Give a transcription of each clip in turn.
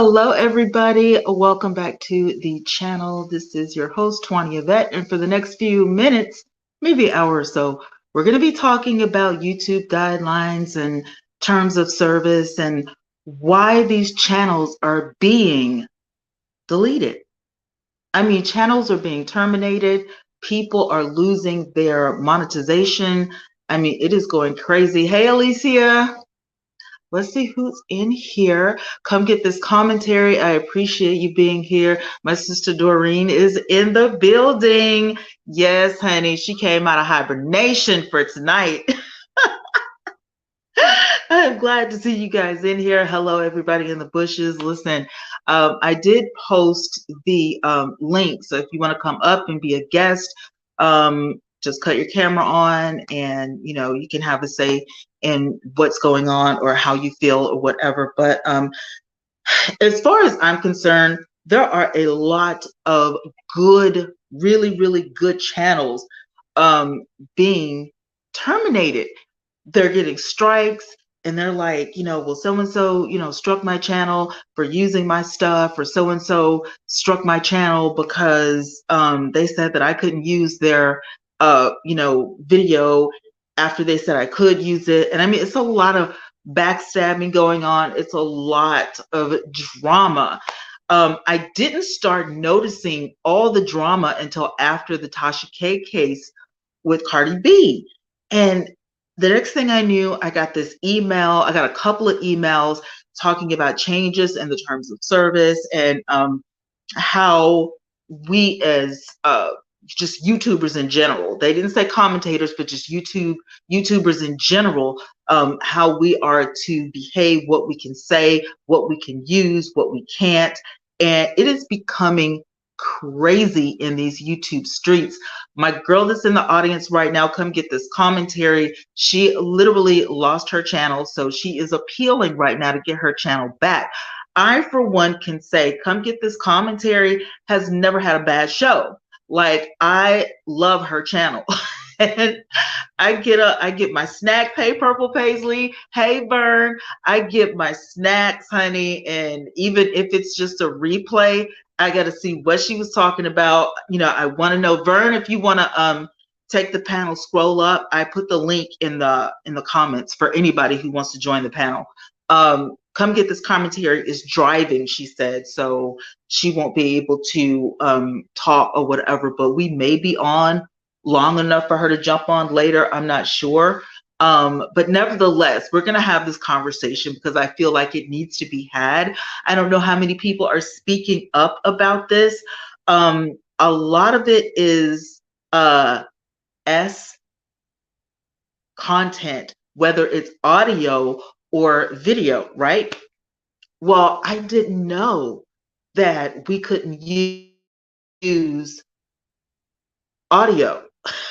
Hello, everybody. Welcome back to the channel. This is your host, Twanna Y'vette, and for the next few minutes, maybe an hour or so, we're going to be talking about YouTube guidelines and terms of service and why these channels are being deleted. I mean, channels are being terminated. People are losing their monetization. I mean, it is going crazy. Hey, Alicia. Let's see who's in here. Come get this commentary. I appreciate you being here. My sister Doreen is in the building. Yes, honey. She came out of hibernation for tonight. I'm glad to see you guys in here. Hello, everybody in the bushes. Listen, I did post the link. So if you want to come up and be a guest, just cut your camera on and, you can have a say in what's going on or how you feel or whatever. But as far as I'm concerned, there are a lot of good, really, really good channels being terminated. They're getting strikes and they're like, well, so-and-so, struck my channel for using my stuff, or so-and-so struck my channel because they said that I couldn't use their, video after they said I could use it. And I mean, it's a lot of backstabbing going on. It's a lot of drama. I didn't start noticing all the drama until after the Tasha K case with Cardi B. And the next thing I knew, I got this email. I got a couple of emails talking about changes in the terms of service and how we as just YouTubers in general, they didn't say commentators, but just YouTubers in general, how we are to behave, what we can say, what we can use, what we can't. And it is becoming crazy in these YouTube streets. My girl that's in the audience right now, come get this commentary. She literally lost her channel, so she is appealing right now to get her channel back. I, for one, can say, come get this commentary has never had a bad show. Like, I love her channel. And I get my snack. Hey, Purple Paisley. Hey, Vern. I get my snacks, honey. And even if it's just a replay, I got to see what she was talking about. I want to know, Vern, if you want to take the panel, scroll up. I put the link in the comments for anybody who wants to join the panel. Come get this commentary. Is driving, she said, so she won't be able to talk or whatever, but we may be on long enough for her to jump on later. I'm not sure. But nevertheless, we're going to have this conversation because I feel like it needs to be had. I don't know how many people are speaking up about this. A lot of it is S content, whether it's audio or video, right? Well, I didn't know that we couldn't use audio.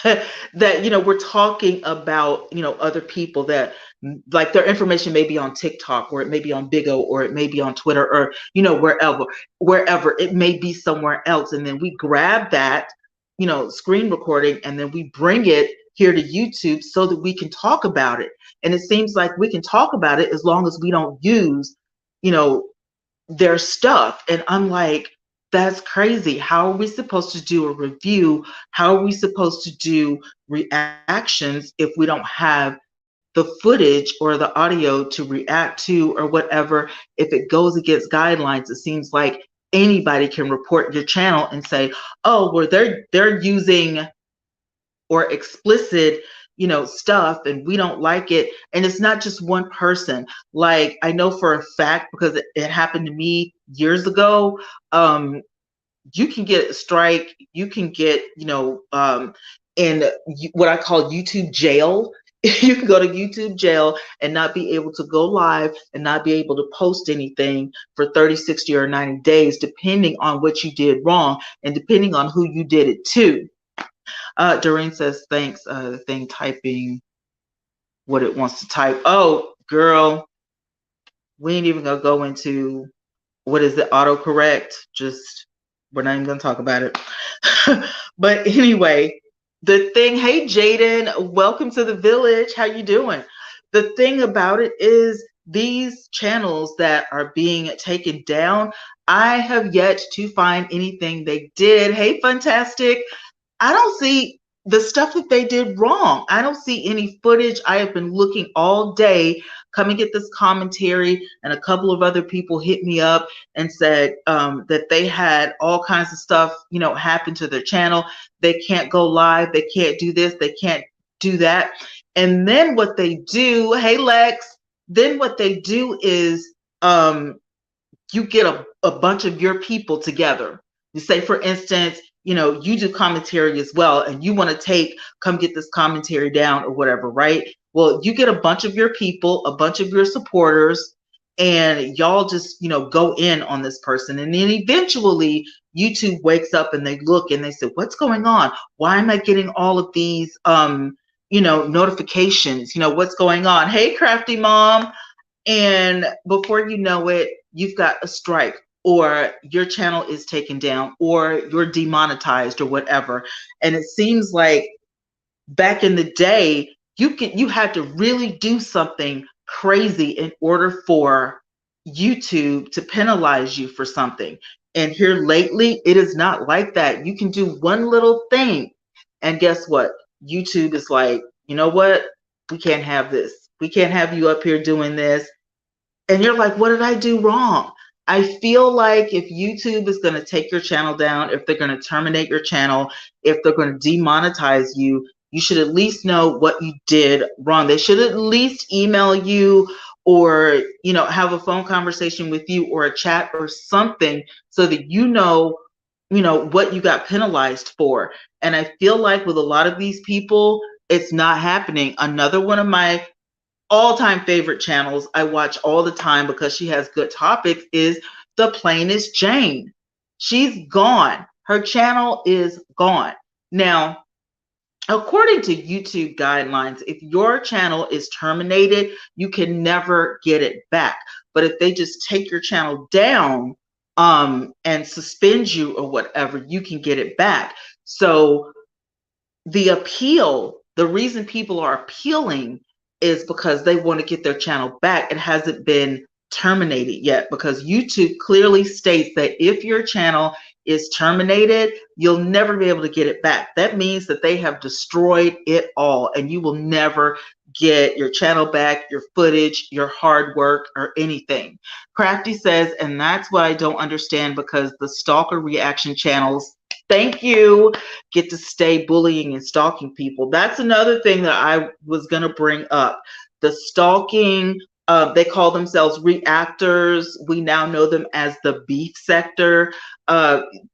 That we're talking about other people that, like, their information may be on TikTok, or it may be on Big O, or it may be on Twitter, or wherever it may be somewhere else, and then we grab that screen recording and then we bring it here to YouTube so that we can talk about it. And it seems like we can talk about it as long as we don't use their stuff. And I'm like, that's crazy. How are we supposed to do a review? How are we supposed to do reactions if we don't have the footage or the audio to react to or whatever? If it goes against guidelines, it seems like anybody can report your channel and say, oh, well, they're using or explicit stuff and we don't like it. And it's not just one person. Like, I know for a fact, because it happened to me years ago, you can get a strike, you can get in what I call YouTube jail. You can go to YouTube jail and not be able to go live and not be able to post anything for 30, 60, or 90 days, depending on what you did wrong and depending on who you did it to. Doreen says, thanks. The thing typing what it wants to type. Oh, girl, we ain't even gonna go into what is it, autocorrect. Just, we're not even gonna talk about it. But anyway, the thing, hey Jaden, welcome to the village. How you doing? The thing about it is these channels that are being taken down, I have yet to find anything they did. Hey, Fantastic. I don't see the stuff that they did wrong. I don't see any footage. I have been looking all day. Come and get this commentary, and a couple of other people hit me up and said that they had all kinds of stuff, happen to their channel. They can't go live. They can't do this. They can't do that. And then what they do, hey Lex, then what they do is you get a bunch of your people together. You say, for instance, you do commentary as well, and you want to come get this commentary down or whatever, right? Well, you get a bunch of your people, a bunch of your supporters, and y'all just, go in on this person. And then eventually YouTube wakes up and they look and they say, what's going on? Why am I getting all of these, notifications? What's going on? Hey, Crafty Mom. And before you know it, you've got a strike, or your channel is taken down, or you're demonetized, or whatever. And it seems like back in the day, you had to really do something crazy in order for YouTube to penalize you for something. And here lately, it is not like that. You can do one little thing, and guess what? YouTube is like, you know what? We can't have this. We can't have you up here doing this. And you're like, what did I do wrong? I feel like if YouTube is going to take your channel down, if they're going to terminate your channel, if they're going to demonetize you, you should at least know what you did wrong. They should at least email you, or have a phone conversation with you, or a chat or something, so that you know what you got penalized for. And I feel like with a lot of these people, it's not happening. Another one of my all-time favorite channels I watch all the time because she has good topics is The Plainest Jane. She's gone. Her channel is gone. Now, according to YouTube guidelines, if your channel is terminated, you can never get it back. But if they just take your channel down and suspend you or whatever, you can get it back. So the reason people are appealing is because they want to get their channel back. It hasn't been terminated yet, because YouTube clearly states that if your channel is terminated, you'll never be able to get it back. That means that they have destroyed it all, and you will never get your channel back, your footage, your hard work, or anything. Crafty says, and that's what I don't understand, because the stalker reaction channels, thank you, get to stay bullying and stalking people. That's another thing that I was going to bring up. The stalking, they call themselves reactors. We now know them as the beef sector.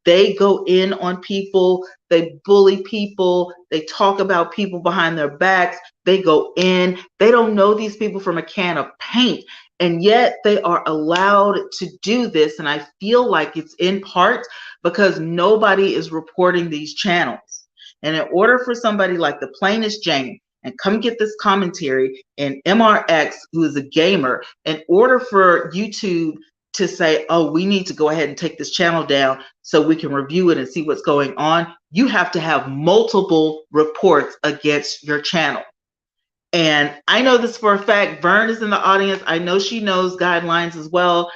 They go in on people. They bully people. They talk about people behind their backs. They go in. They don't know these people from a can of paint. And yet they are allowed to do this. And I feel like it's in part because nobody is reporting these channels. And in order for somebody like The Plainest Jane, and come get this commentary, and MRX, who is a gamer, in order for YouTube to say, oh, we need to go ahead and take this channel down so we can review it and see what's going on, you have to have multiple reports against your channel. And I know this for a fact. Vern is in the audience. I know she knows guidelines as well.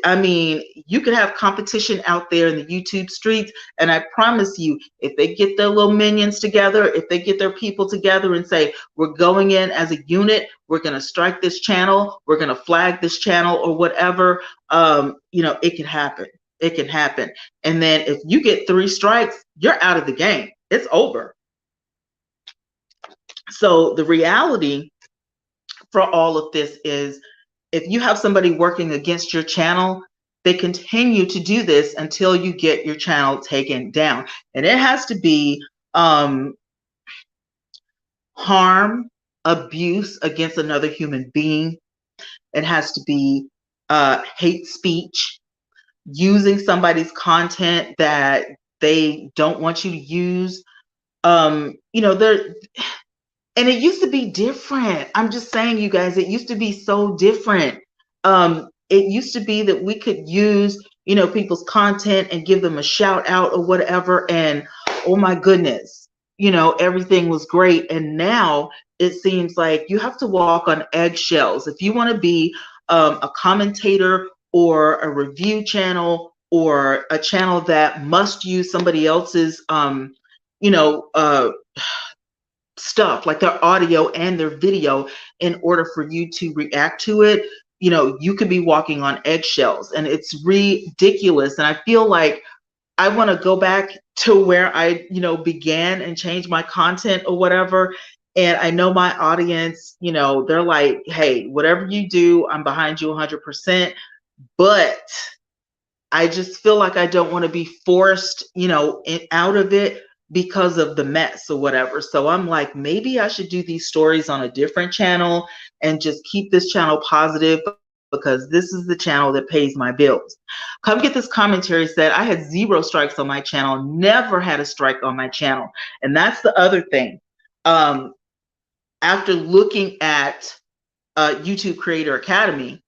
I mean, you could have competition out there in the YouTube streets, and I promise you, if they get their little minions together, if they get their people together and say, we're going in as a unit, we're going to strike this channel, we're going to flag this channel or whatever, it can happen. It can happen. And then if you get 3 strikes, you're out of the game. It's over. So the reality for all of this is, if you have somebody working against your channel, they continue to do this until you get your channel taken down. And it has to be harm, abuse against another human being. It has to be hate speech, using somebody's content that they don't want you to use. And it used to be different. I'm just saying, you guys, it used to be so different. It used to be that we could use, people's content and give them a shout out or whatever. And oh my goodness, you know, everything was great. And now it seems like you have to walk on eggshells. If you want to be a commentator or a review channel or a channel that must use somebody else's, you know, stuff like their audio and their video in order for you to react to it, you know, you could be walking on eggshells, and it's ridiculous. And I feel like I want to go back to where I, you know, began and change my content or whatever. And I know my audience, you know, they're like, hey, whatever you do, I'm behind you 100%. But I just feel like I don't want to be forced, you know, out of it because of the mess or whatever. So I'm like, maybe I should do these stories on a different channel and just keep this channel positive, because this is the channel that pays my bills. Come Get This Commentary said, I had 0 strikes on my channel, never had a strike on my channel. And that's the other thing. After looking at YouTube Creator Academy,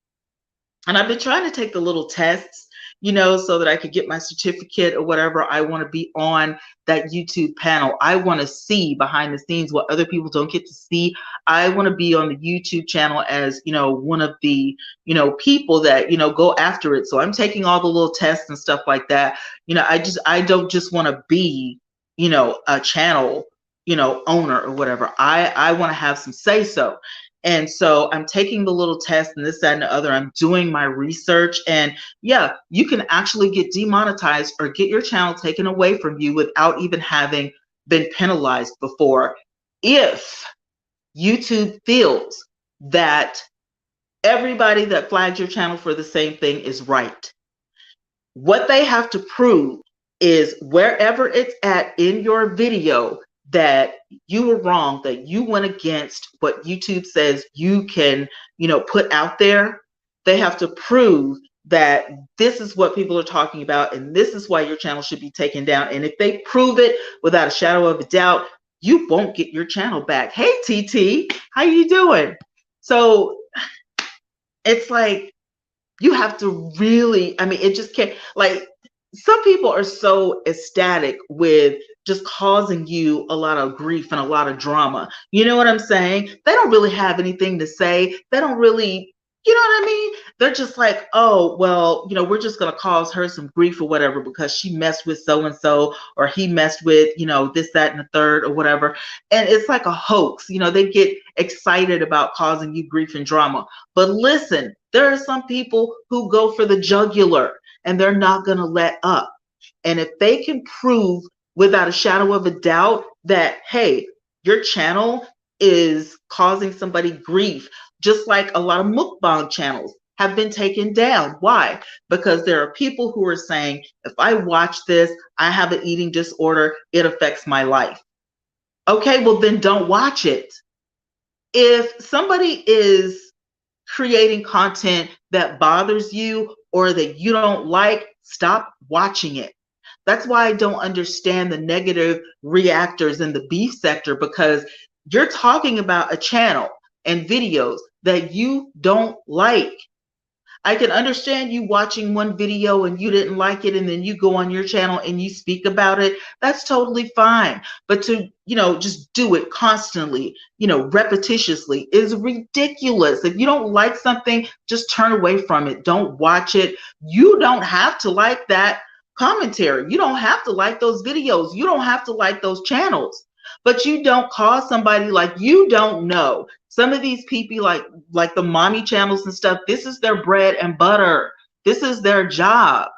and I've been trying to take the little tests, you know, so that I could get my certificate or whatever. I want to be on that YouTube panel. I want to see behind the scenes what other people don't get to see. I want to be on the YouTube channel as, you know, one of the, you know, people that, you know, go after it. So I'm taking all the little tests and stuff like that. You know, I don't just want to be, you know, a channel, you know, owner or whatever. I want to have some say so. And so I'm taking the little test and this, that, and the other. I'm doing my research. And yeah, you can actually get demonetized or get your channel taken away from you without even having been penalized before, if YouTube feels that everybody that flagged your channel for the same thing is right. What they have to prove is wherever it's at in your video that you were wrong, that you went against what YouTube says you can, you know, put out there. They have to prove that this is what people are talking about and this is why your channel should be taken down. And if they prove it without a shadow of a doubt, you won't get your channel back. Hey, TT, how you doing? So it's like, you have to really, I mean, it just can't, like, some people are so ecstatic with just causing you a lot of grief and a lot of drama. You know what I'm saying? They don't really have anything to say. They don't really, you know what I mean? They're just like, oh, well, you know, we're just going to cause her some grief or whatever because she messed with so-and-so, or he messed with, you know, this, that, and the third or whatever. And it's like a hoax. You know, they get excited about causing you grief and drama. But listen, there are some people who go for the jugular and they're not going to let up. And if they can prove without a shadow of a doubt that, hey, your channel is causing somebody grief, just like a lot of mukbang channels have been taken down. Why? Because there are people who are saying, if I watch this, I have an eating disorder, it affects my life. Okay, well then don't watch it. If somebody is creating content that bothers you or that you don't like, stop watching it. That's why I don't understand the negative reactors in the beef sector, because you're talking about a channel and videos that you don't like. I can understand you watching one video and you didn't like it and then you go on your channel and you speak about it. That's totally fine. But to, you know, just do it constantly, you know, repetitiously is ridiculous. If you don't like something, just turn away from it. Don't watch it. You don't have to like that commentary. You don't have to like those videos. You don't have to like those channels. But you don't call somebody like you don't know. Some of these people, like the mommy channels and stuff, this is their bread and butter. This is their job.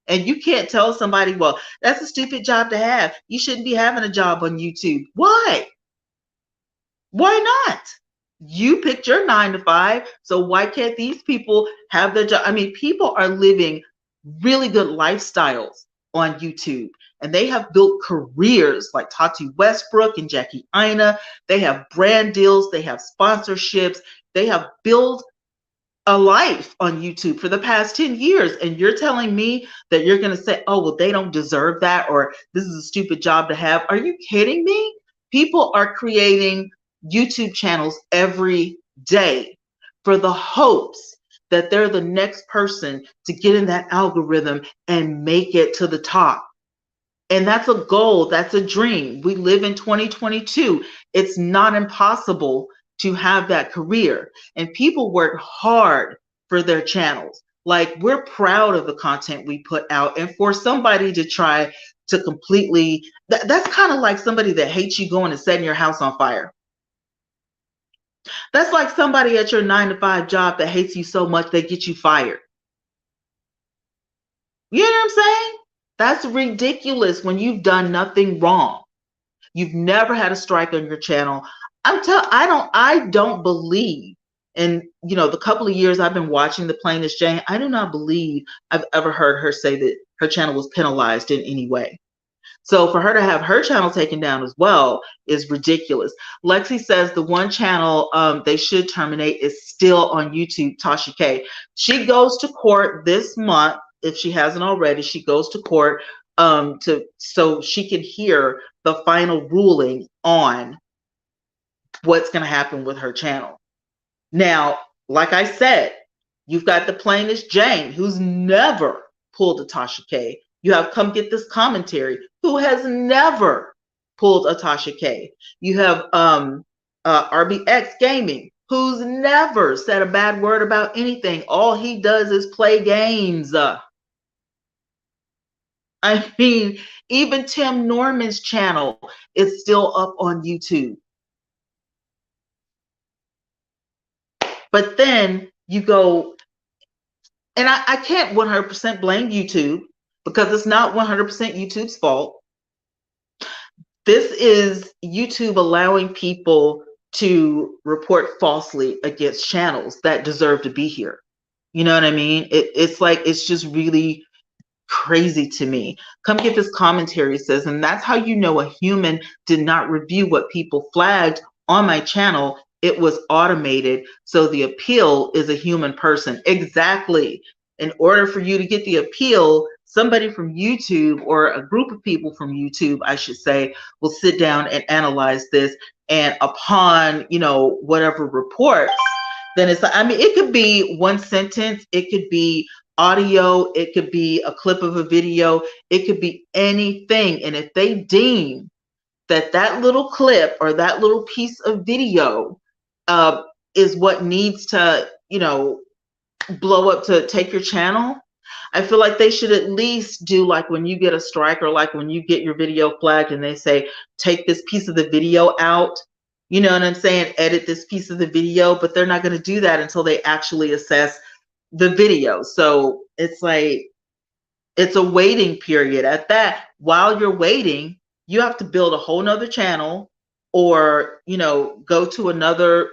And you can't tell somebody, well, that's a stupid job to have. You shouldn't be having a job on YouTube. Why? Why not? You picked your 9 to 5, so why can't these people have their job? I mean, people are living really good lifestyles on YouTube, and they have built careers like Tati Westbrook and Jackie Aina. They have brand deals, they have sponsorships, they have built a life on YouTube for the past 10 years. And you're telling me that you're going to say, oh, well, they don't deserve that, or this is a stupid job to have. Are you kidding me? People are creating YouTube channels every day for the hopes that they're the next person to get in that algorithm and make it to the top. And that's a goal. That's a dream. We live in 2022. It's not impossible to have that career. And people work hard for their channels. Like, we're proud of the content we put out. And for somebody to try to completely, that's kind of like somebody that hates you going and setting your house on fire. That's like somebody at your 9-to-5 job that hates you so much they get you fired. You know what I'm saying? That's ridiculous when you've done nothing wrong. You've never had a strike on your channel. I don't believe in, the couple of years I've been watching The Plainest Jane, I do not believe I've ever heard her say that her channel was penalized in any way. So for her to have her channel taken down as well is ridiculous. Lexi says the one channel they should terminate is still on YouTube, Tasha K. She goes to court this month. If she hasn't already, she goes to court so she can hear the final ruling on what's going to happen with her channel. Now, like I said, you've got The Plainest Jane, who's never pulled a Tasha K. You have Come Get This Commentary, who has never pulled a Tasha K. You have RBX Gaming, who's never said a bad word about anything. All he does is play games. I mean, even Tim Norman's channel is still up on YouTube. But then you go, and I can't 100% blame YouTube because it's not 100% YouTube's fault. This is YouTube allowing people to report falsely against channels that deserve to be here. You know what I mean? It's like, it's just really crazy to me. Come Get This Commentary says, and that's how you know a human did not review what people flagged on my channel. It was automated. So the appeal is a human person. Exactly. In order for you to get the appeal, somebody from YouTube, or a group of people from YouTube, I should say, will sit down and analyze this. And upon, whatever reports, then it's, I mean, it could be one sentence, it could be audio, it could be a clip of a video, it could be anything. And if they deem that that little clip or that little piece of video is what needs to, blow up to take your channel, I feel like they should at least do, like when you get a strike, or like when you get your video flagged and they say, take this piece of the video out, you know what I'm saying? Edit this piece of the video, but they're not going to do that until they actually assess the video. So it's like, it's a waiting period. At that, while you're waiting, you have to build a whole nother channel, or go to another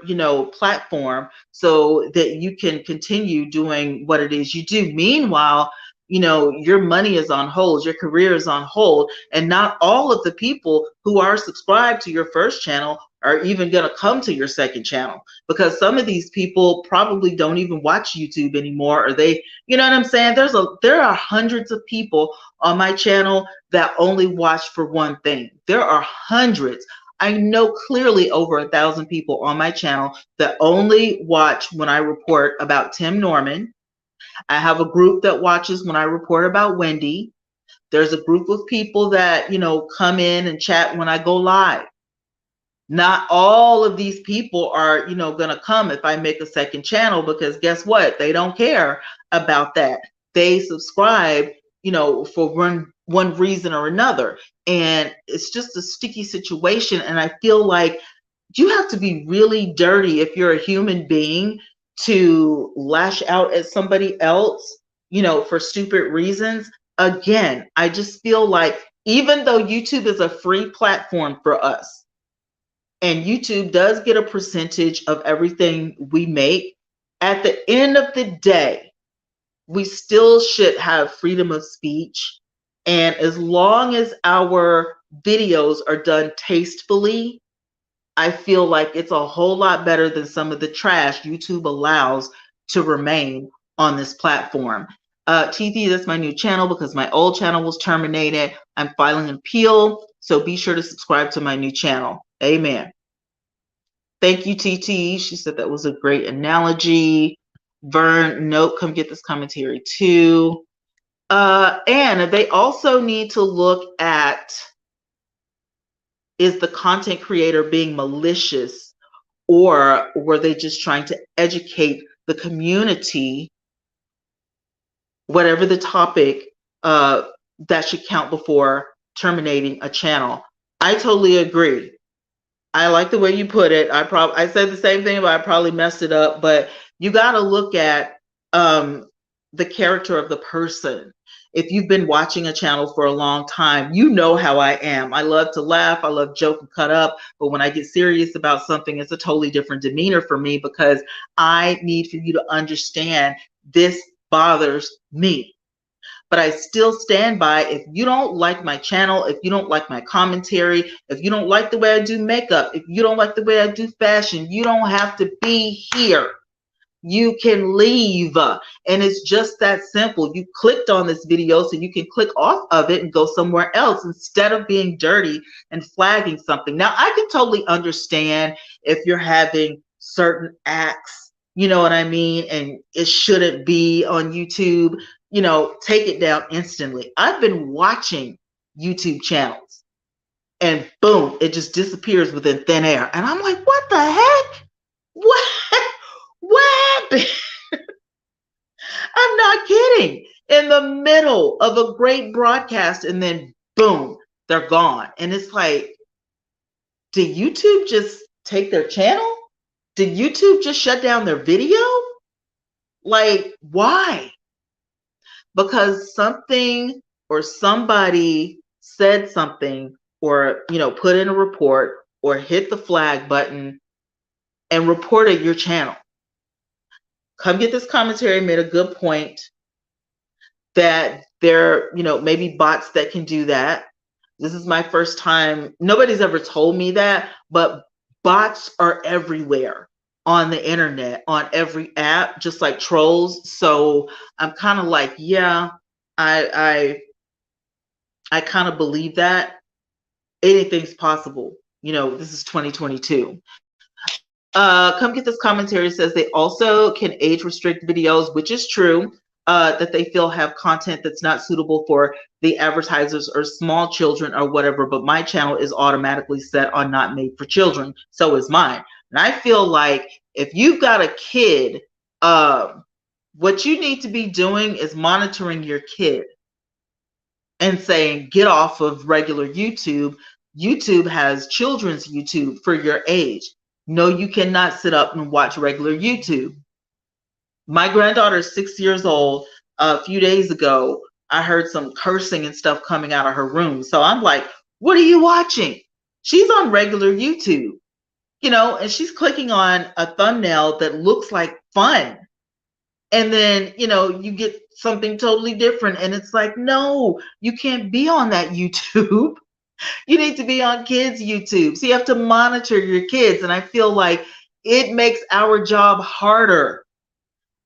platform so that you can continue doing what it is you do. Meanwhile, your money is on hold, your career is on hold, and not all of the people who are subscribed to your first channel are even going to come to your second channel, because some of these people probably don't even watch YouTube anymore, or they, you know what I'm saying? There are hundreds of people on my channel that only watch for one thing. There are hundreds. I know clearly over 1,000 people on my channel that only watch when I report about Tim Norman. I have a group that watches when I report about Wendy. There's a group of people that, come in and chat when I go live. Not all of these people are, going to come if I make a second channel, because guess what? They don't care about that. They subscribe, for one reason or another. And it's just a sticky situation. And I feel like you have to be really dirty if you're a human being to lash out at somebody else, for stupid reasons. Again, I just feel like, even though YouTube is a free platform for us, and YouTube does get a percentage of everything we make, at the end of the day, we still should have freedom of speech. And as long as our videos are done tastefully, I feel like it's a whole lot better than some of the trash YouTube allows to remain on this platform. TV, that's my new channel because my old channel was terminated. I'm filing an appeal, so be sure to subscribe to my new channel. Amen. Thank you, TT. She said that was a great analogy. Vern, nope, come get this commentary too. And they also need to look at, is the content creator being malicious, or were they just trying to educate the community, whatever the topic, that should count before terminating a channel. I totally agree. I like the way you put it. I said the same thing, but I probably messed it up. But you got to look at the character of the person. If you've been watching a channel for a long time, you know how I am. I love to laugh. I love joke and cut up. But when I get serious about something, it's a totally different demeanor for me, because I need for you to understand this bothers me. But I still stand by, if you don't like my channel, if you don't like my commentary, if you don't like the way I do makeup, if you don't like the way I do fashion, you don't have to be here. You can leave. And it's just that simple. You clicked on this video, so you can click off of it and go somewhere else, instead of being dirty and flagging something. Now, I can totally understand if you're having certain acts, you know what I mean, and it shouldn't be on YouTube, you know, take it down instantly. I've been watching YouTube channels and boom, it just disappears within thin air. And I'm like, what the heck? What? What happened? I'm not kidding. In the middle of a great broadcast, and then boom, they're gone. And it's like, did YouTube just take their channel? Did YouTube just shut down their video? Like, why? Because something or somebody said something, or, you know, put in a report or hit the flag button and reported your channel. Come Get This Commentary made a good point that there, you know, maybe bots that can do that. This is my first time. Nobody's ever told me that, but bots are everywhere on the internet, on every app, just like trolls. So I'm kind of like, yeah, I kind of believe that anything's possible. You know, this is 2022. Come Get This Commentary says they also can age restrict videos, which is true, that they feel have content that's not suitable for the advertisers or small children or whatever, but my channel is automatically set on not made for children. So is mine. And I feel like if you've got a kid, what you need to be doing is monitoring your kid and saying, get off of regular YouTube. YouTube has children's YouTube for your age. No, you cannot sit up and watch regular YouTube. My granddaughter is 6 years old. A few days ago, I heard some cursing and stuff coming out of her room. So I'm like, what are you watching? She's on regular YouTube, you know, and she's clicking on a thumbnail that looks like fun. And then, you know, you get something totally different. And it's like, no, you can't be on that YouTube. You need to be on kids' YouTube. So you have to monitor your kids. And I feel like it makes our job harder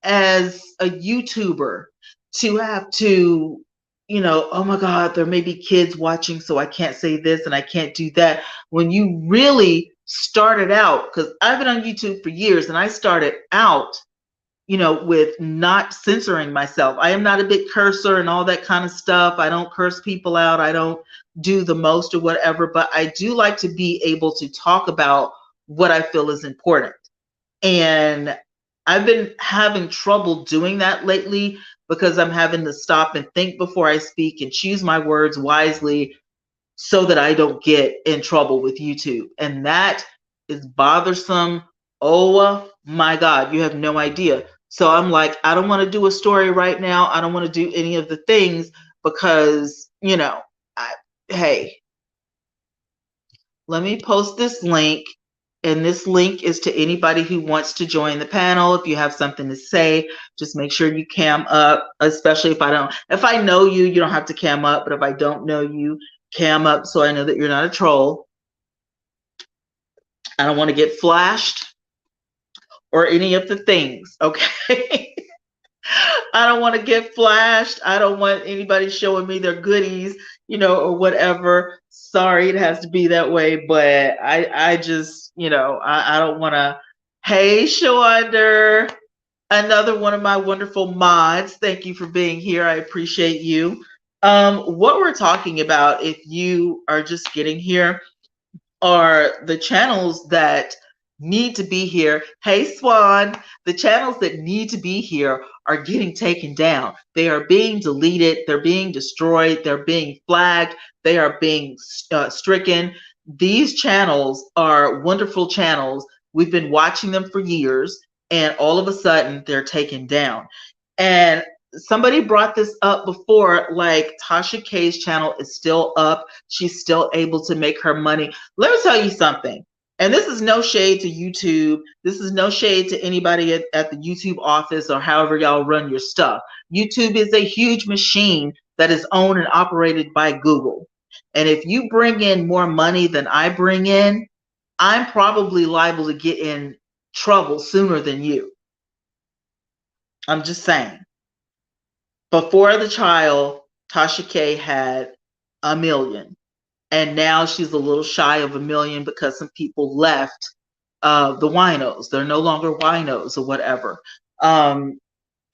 as a YouTuber to have to, you know, oh my God, there may be kids watching, so I can't say this and I can't do that. When you really started out, because I've been on YouTube for years, and I started out, you know, with not censoring myself. I am not a big cursor and all that kind of stuff. I don't curse people out. I don't do the most or whatever, but I do like to be able to talk about what I feel is important. And I've been having trouble doing that lately, because I'm having to stop and think before I speak and choose my words wisely so that I don't get in trouble with YouTube. And that is bothersome. Oh my God, you have no idea. So I'm like, I don't want to do a story right now. I don't want to do any of the things because, you know, hey, let me post this link. And this link is to anybody who wants to join the panel. If you have something to say, just make sure you cam up, especially if I know you, you don't have to cam up, but if I don't know you, cam up so I know that you're not a troll. I don't want to get flashed or any of the things, okay? I don't want to get flashed. I don't want anybody showing me their goodies, you know, or whatever. Sorry, it has to be that way, but I just, you know, I don't want to. Hey, Shawnder. Another one of my wonderful mods. Thank you for being here. I appreciate you. What we're talking about, if you are just getting here, are the channels that need to be here. Hey, Swan, the channels that need to be here are getting taken down. They are being deleted. They're being destroyed. They're being flagged. They are being stricken. These channels are wonderful channels. We've been watching them for years, and all of a sudden they're taken down. And somebody brought this up before, like Tasha K's channel is still up. She's still able to make her money. Let me tell you something. And this is no shade to YouTube. This is no shade to anybody at the YouTube office or however y'all run your stuff. YouTube is a huge machine that is owned and operated by Google. And if you bring in more money than I bring in, I'm probably liable to get in trouble sooner than you. I'm just saying. Before the trial, Tasha K had 1 million. And now she's a little shy of 1 million because some people left the winos. They're no longer winos or whatever. And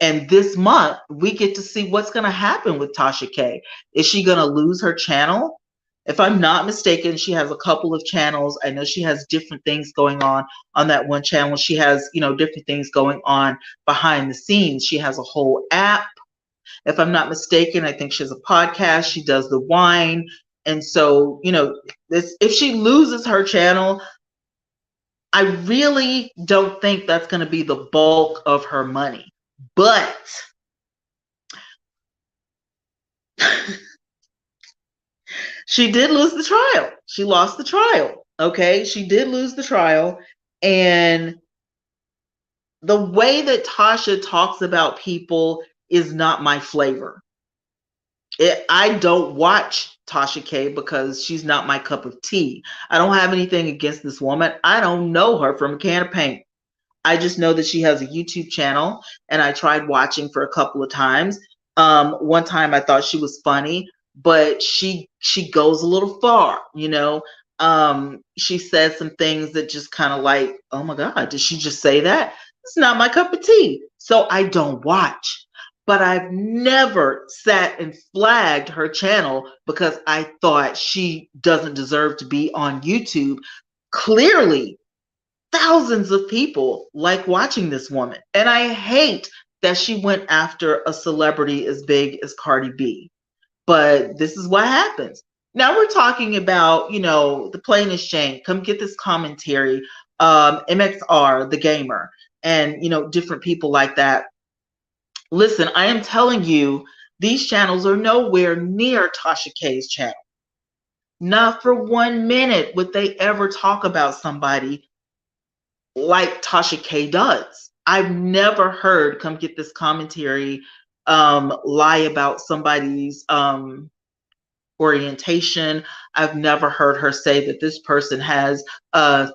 this month, we get to see what's going to happen with Tasha K. Is she going to lose her channel? If I'm not mistaken, she has a couple of channels. I know she has different things going on that one channel. She has, different things going on behind the scenes. She has a whole app. If I'm not mistaken, I think she has a podcast. She does the wine. And so, if she loses her channel, I really don't think that's going to be the bulk of her money. But she did lose the trial. She lost the trial. Okay. She did lose the trial. And the way that Tasha talks about people is not my flavor. I don't watch Tasha K because she's not my cup of tea. I don't have anything against this woman. I don't know her from a can of paint. I just know that she has a YouTube channel, and I tried watching for a couple of times. One time I thought she was funny, but she goes a little far, She says some things that just kind of like, oh my God, did she just say that? It's not my cup of tea. So I don't watch. But I've never sat and flagged her channel because I thought she doesn't deserve to be on YouTube. Clearly, thousands of people like watching this woman. And I hate that she went after a celebrity as big as Cardi B. But this is what happens. Now we're talking about, the plainest Jane. Come get this commentary. MXR, the gamer, and, different people like that. Listen, I am telling you, these channels are nowhere near Tasha K's channel. Not for 1 minute would they ever talk about somebody like Tasha K does. I've never heard Come Get This Commentary lie about somebody's orientation. I've never heard her say that this person has a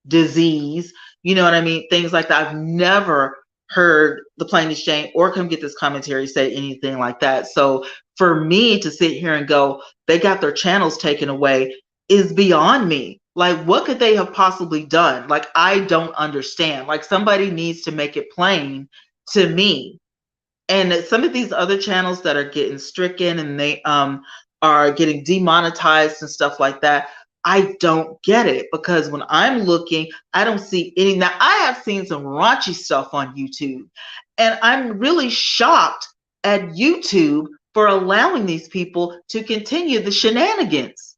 disease. You know what I mean? Things like that. I've never heard the plainest Jane or Come Get This Commentary say anything like that. So for me to sit here and go, they got their channels taken away, is beyond me. Like, what could they have possibly done? Like, I don't understand. Like, somebody needs to make it plain to me. And some of these other channels that are getting stricken and they are getting demonetized and stuff like that, I don't get it, because when I'm looking, I don't see any. Now, I have seen some raunchy stuff on YouTube, and I'm really shocked at YouTube for allowing these people to continue the shenanigans.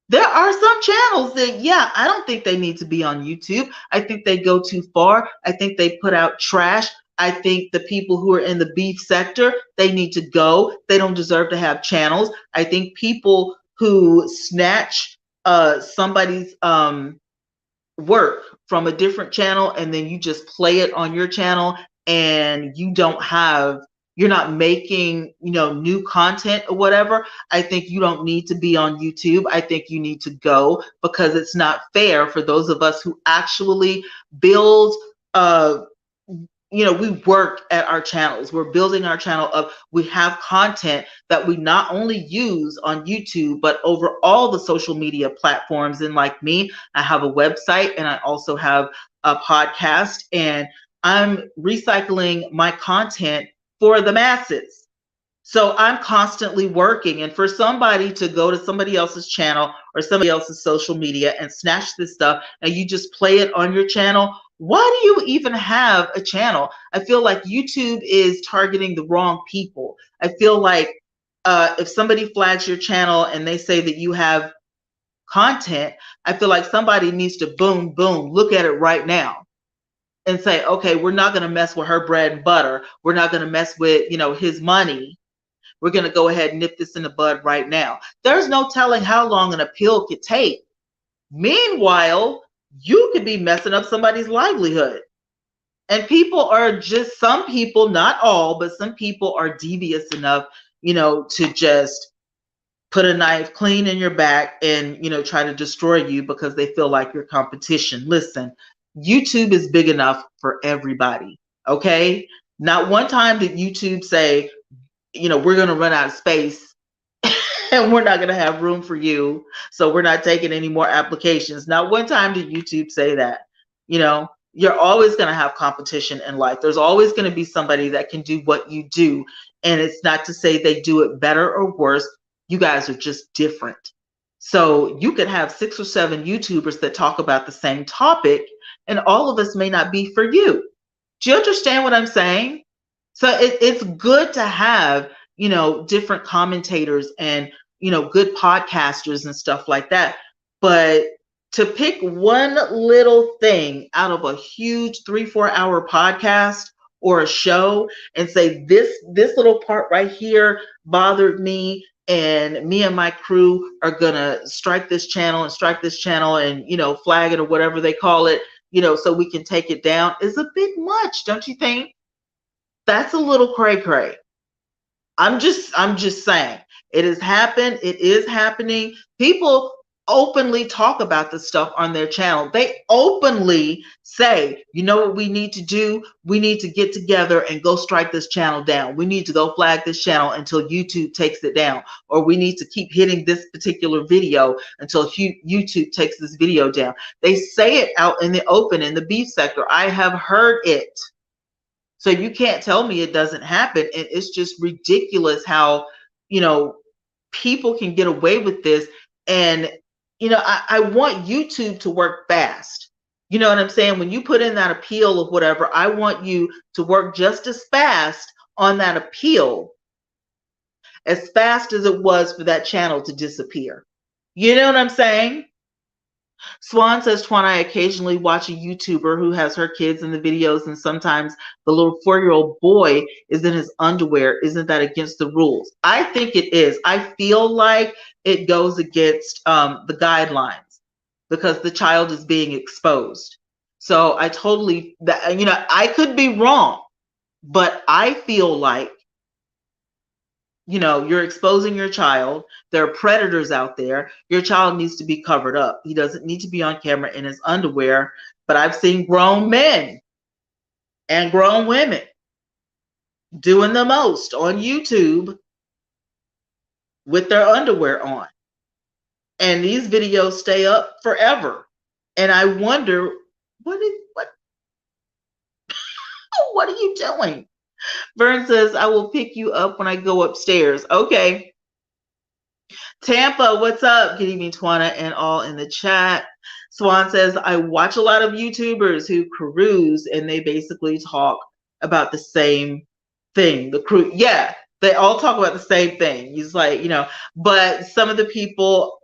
There are some channels that, yeah, I don't think they need to be on YouTube. I think they go too far. I think they put out trash. I think the people who are in the beef sector, they need to go. They don't deserve to have channels. I think people who snatch somebody's work from a different channel and then you just play it on your channel, and you're not making new content or whatever, I think you don't need to be on YouTube. I think you need to go, because it's not fair for those of us who actually build we work at our channels. We're building our channel up. We have content that we not only use on YouTube, but over all the social media platforms. And like me, I have a website, and I also have a podcast. And I'm recycling my content for the masses. So I'm constantly working, and for somebody to go to somebody else's channel or somebody else's social media and snatch this stuff and you just play it on your channel, why do you even have a channel? I feel like YouTube is targeting the wrong people. I feel like if somebody flags your channel and they say that you have content, I feel like somebody needs to boom, boom, look at it right now and say, okay, we're not going to mess with her bread and butter. We're not going to mess with, his money. We're going to go ahead and nip this in the bud right now. There's no telling how long an appeal could take. Meanwhile, you could be messing up somebody's livelihood. And people are just, some people, not all, but some people are devious enough, to just put a knife clean in your back and, try to destroy you because they feel like you're competition. Listen, YouTube is big enough for everybody. Okay. Not one time did YouTube say, we're going to run out of space and we're not going to have room for you. So we're not taking any more applications. Not one time did YouTube say that. You're always going to have competition in life. There's always going to be somebody that can do what you do. And it's not to say they do it better or worse. You guys are just different. So you could have 6 or 7 YouTubers that talk about the same topic, and all of us may not be for you. Do you understand what I'm saying? So it's good to have, different commentators and, good podcasters and stuff like that. But to pick one little thing out of a huge 3-4 hour podcast or a show and say, this little part right here bothered me, and me and my crew are going to strike this channel and flag it or whatever they call it, so we can take it down, is a bit much, don't you think? That's a little cray cray. I'm just saying, it has happened. It is happening. People openly talk about this stuff on their channel. They openly say, you know what we need to do? We need to get together and go strike this channel down. We need to go flag this channel until YouTube takes it down, or we need to keep hitting this particular video until YouTube takes this video down. They say it out in the open in the beef sector. I have heard it. So you can't tell me it doesn't happen. And it's just ridiculous how, people can get away with this. And, I want YouTube to work fast. You know what I'm saying? When you put in that appeal of whatever, I want you to work just as fast on that appeal, as fast as it was for that channel to disappear. You know what I'm saying? Swan says, Twanna, I occasionally watch a YouTuber who has her kids in the videos, and sometimes the little 4-year-old boy is in his underwear. Isn't that against the rules? I think it is. I feel like it goes against the guidelines because the child is being exposed. So I totally, I could be wrong, but I feel like, you're exposing your child. There are predators out there. Your child needs to be covered up. He doesn't need to be on camera in his underwear. But I've seen grown men and grown women doing the most on YouTube with their underwear on. And these videos stay up forever. And I wonder, what are you doing? Vern says, I will pick you up when I go upstairs. Okay. Tampa, what's up? Good evening, Twanna, and all in the chat. Swan says, I watch a lot of YouTubers who cruise and they basically talk about the same thing. The crew, yeah, they all talk about the same thing. He's like, but some of the people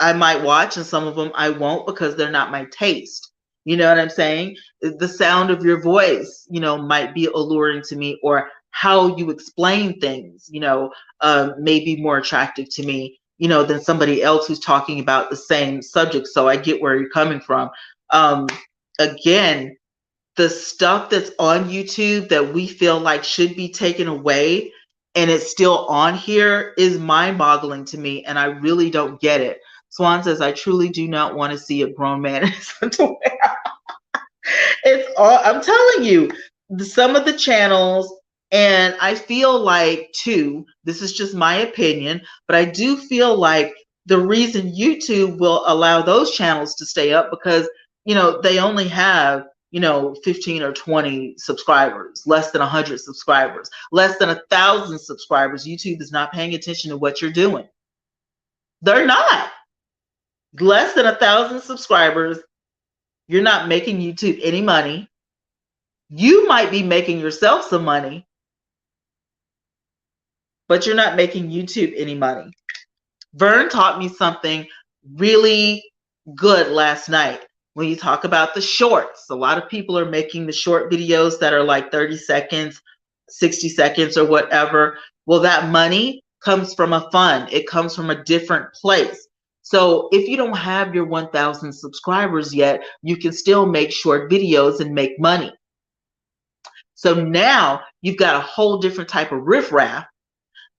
I might watch and some of them I won't because they're not my taste. You know what I'm saying? The sound of your voice, might be alluring to me, or how you explain things, may be more attractive to me, than somebody else who's talking about the same subject. So I get where you're coming from. Again, the stuff that's on YouTube that we feel like should be taken away and it's still on here is mind-boggling to me, and I really don't get it. Swan says, I truly do not want to see a grown man in his underwear. It's all, I'm telling you, some of the channels, and I feel like too, this is just my opinion, but I do feel like the reason YouTube will allow those channels to stay up because, they only have, 15 or 20 subscribers, less than 100 subscribers, less than 1,000 subscribers, YouTube is not paying attention to what you're doing. They're not. Less than 1,000 subscribers, you're not making YouTube any money. You might be making yourself some money, but you're not making YouTube any money. Vern taught me something really good last night. When you talk about the shorts, a lot of people are making the short videos that are like 30 seconds, 60 seconds or whatever. Well, that money comes from a fund. It comes from a different place. So if you don't have your 1,000 subscribers yet, you can still make short videos and make money. So now you've got a whole different type of riffraff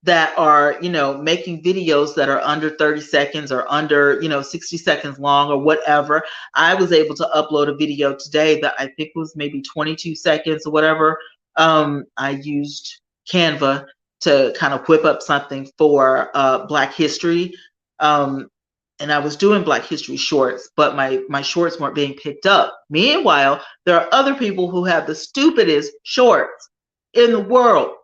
that are, making videos that are under 30 seconds or under, 60 seconds long or whatever. I was able to upload a video today that I think was maybe 22 seconds or whatever. I used Canva to kind of whip up something for Black History. And I was doing Black History shorts, but my shorts weren't being picked up. Meanwhile, there are other people who have the stupidest shorts in the world,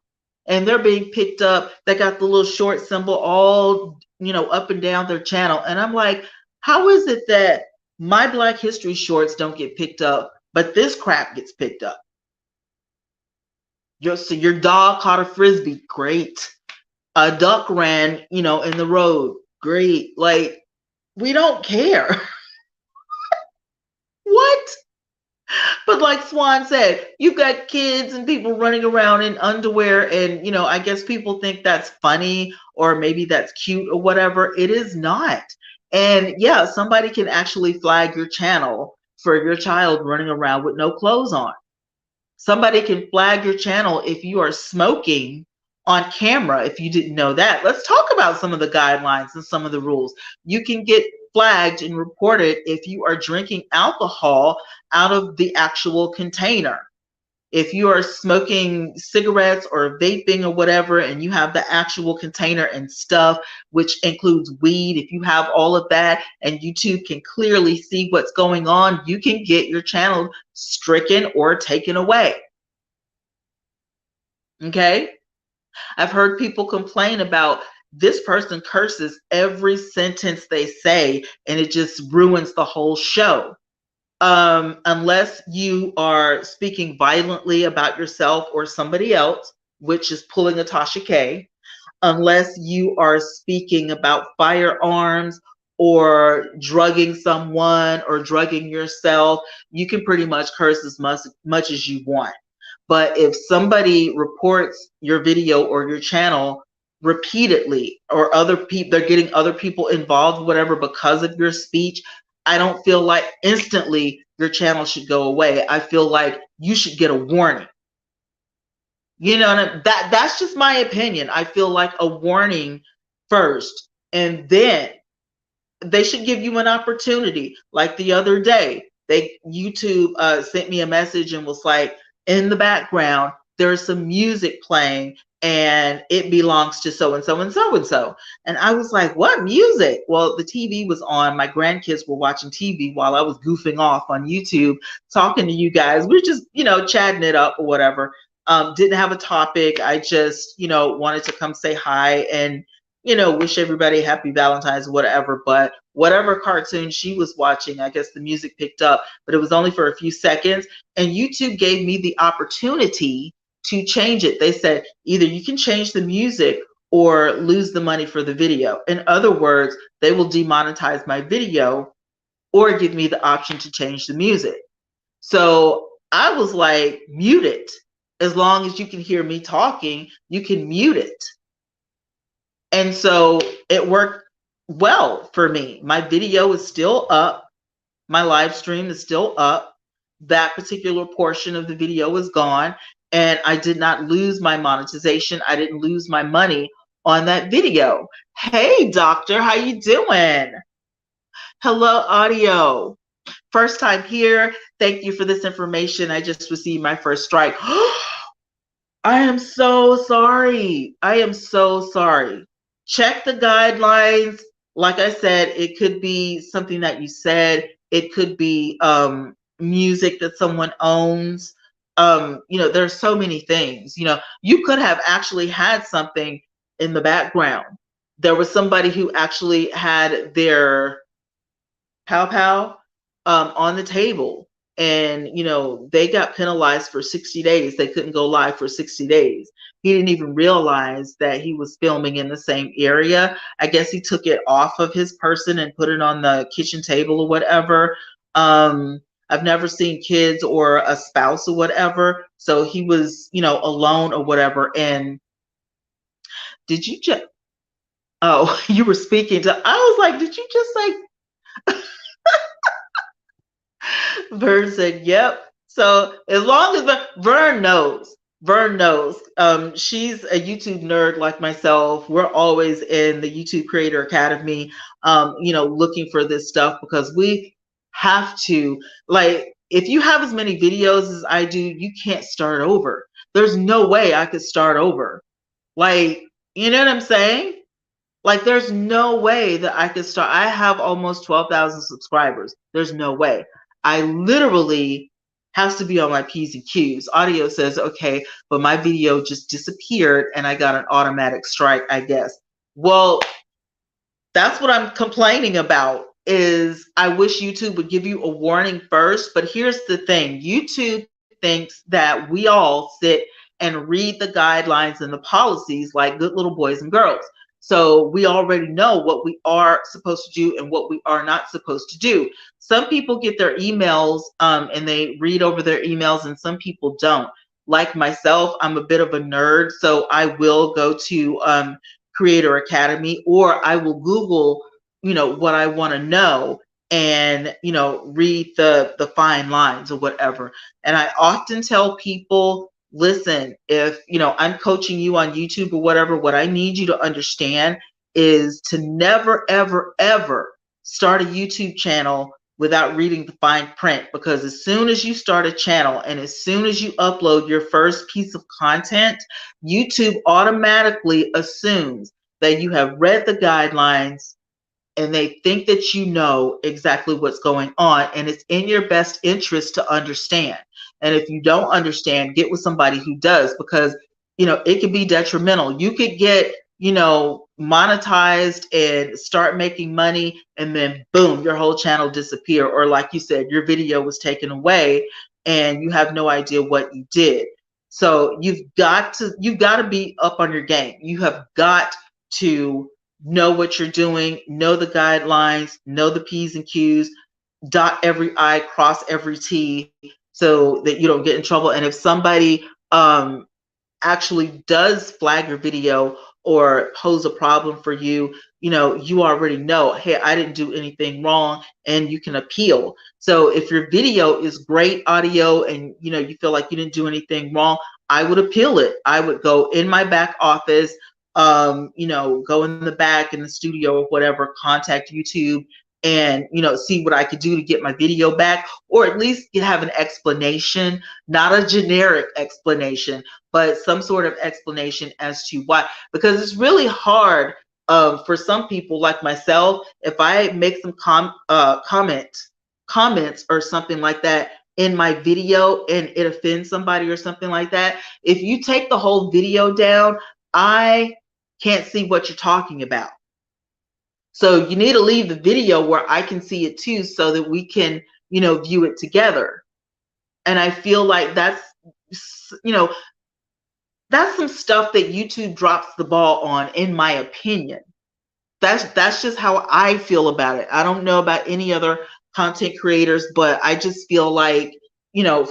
and they're being picked up. They got the little short symbol all, up and down their channel. And I'm like, how is it that my Black History shorts don't get picked up, but this crap gets picked up? So your dog caught a Frisbee, great. A duck ran, in the road, great. Like, we don't care. What? But like Swan said, you've got kids and people running around in underwear, and I guess people think that's funny or maybe that's cute or whatever. It is not. And yeah, somebody can actually flag your channel for your child running around with no clothes on. Somebody can flag your channel if you are smoking on camera, if you didn't know that. Let's talk about some of the guidelines and some of the rules. You can get flagged and reported if you are drinking alcohol out of the actual container. If you are smoking cigarettes or vaping or whatever, and you have the actual container and stuff, which includes weed, if you have all of that and YouTube can clearly see what's going on, you can get your channel stricken or taken away. Okay? I've heard people complain about this person curses every sentence they say, and it just ruins the whole show. Unless you are speaking violently about yourself or somebody else, which is pulling a Tasha K, unless you are speaking about firearms or drugging someone or drugging yourself, you can pretty much curse as much as you want. But if somebody reports your video or your channel repeatedly, or other people, they're getting other people involved, whatever, because of your speech, I don't feel like instantly your channel should go away. I feel like you should get a warning. That's just my opinion. I feel like a warning first, and then they should give you an opportunity. Like the other day, YouTube sent me a message and was like, in the background, there's some music playing and it belongs to so and so and so and so. And I was like, what music? Well, the TV was on. My grandkids were watching TV while I was goofing off on YouTube, talking to you guys. We were just, chatting it up or whatever. Didn't have a topic. I just, wanted to come say hi and, wish everybody happy Valentine's, whatever. But whatever cartoon she was watching, I guess the music picked up, but it was only for a few seconds. And YouTube gave me the opportunity to change it. They said, either you can change the music or lose the money for the video. In other words, they will demonetize my video or give me the option to change the music. So I was like, mute it. As long as you can hear me talking, you can mute it. And so it worked well for me. My video is still up. My live stream is still up. That particular portion of the video is gone. And I did not lose my monetization. I didn't lose my money on that video. Hey, doctor, how you doing? Hello, audio. First time here. Thank you for this information. I just received my first strike. I am so sorry. I am so sorry. Check the guidelines. Like I said, it could be something that you said. It could be, music that someone owns. There's so many things. You could have actually had something in the background. There was somebody who actually had their pow pow on the table, and they got penalized for 60 days. They couldn't go live for 60 days. He didn't even realize that he was filming in the same area. I guess he took it off of his person and put it on the kitchen table or whatever. I've never seen kids or a spouse or whatever, so he was alone or whatever. And did you just oh, you were speaking to, I was like, did you just say? Vern said, "Yep." So as long as Vern knows. She's a YouTube nerd like myself. We're always in the YouTube Creator Academy, looking for this stuff because we have to. Like, if you have as many videos as I do, you can't start over. There's no way I could start over. Like, you know what I'm saying? Like, there's no way that I could start. I have almost 12,000 subscribers. There's no way. I literally has to be on my P's and Q's. Audio says, okay, but my video just disappeared and I got an automatic strike, I guess. Well, that's what I'm complaining about. Is I wish YouTube would give you a warning first. But here's the thing. YouTube thinks that we all sit and read the guidelines and the policies like good little boys and girls. So we already know what we are supposed to do and what we are not supposed to do. Some people get their emails and they read over their emails, and some people don't. Like myself, I'm a bit of a nerd, so I will go to Creator Academy, or I will Google, what I want to know, and read the fine lines or whatever. And I often tell people, listen, if I'm coaching you on YouTube or whatever, what I need you to understand is to never ever ever start a YouTube channel without reading the fine print, because as soon as you start a channel and as soon as you upload your first piece of content, YouTube automatically assumes that you have read the guidelines, and they think that you know exactly what's going on, and it's in your best interest to understand. And if you don't understand, get with somebody who does, because it could be detrimental. You could get monetized and start making money, and then boom, your whole channel disappear, or like you said, your video was taken away and you have no idea what you did. So you've got to be up on your game. You have got to know what you're doing, know the guidelines, know the P's and Q's, dot every I, cross every T, so that you don't get in trouble. And if somebody actually does flag your video or pose a problem for you, you already know, hey, I didn't do anything wrong, and you can appeal. So if your video is great audio and you feel like you didn't do anything wrong, I would appeal it. I would go in my back office, go in the back in the studio or whatever, contact YouTube, and see what I could do to get my video back, or at least have an explanation, not a generic explanation, but some sort of explanation as to why. Because it's really hard for some people like myself, if I make some comments or something like that in my video and it offends somebody or something like that, if you take the whole video down, I can't see what you're talking about. So you need to leave the video where I can see it too, so that we can, view it together. And I feel like that's some stuff that YouTube drops the ball on, in my opinion. That's just how I feel about it. I don't know about any other content creators, but I just feel like,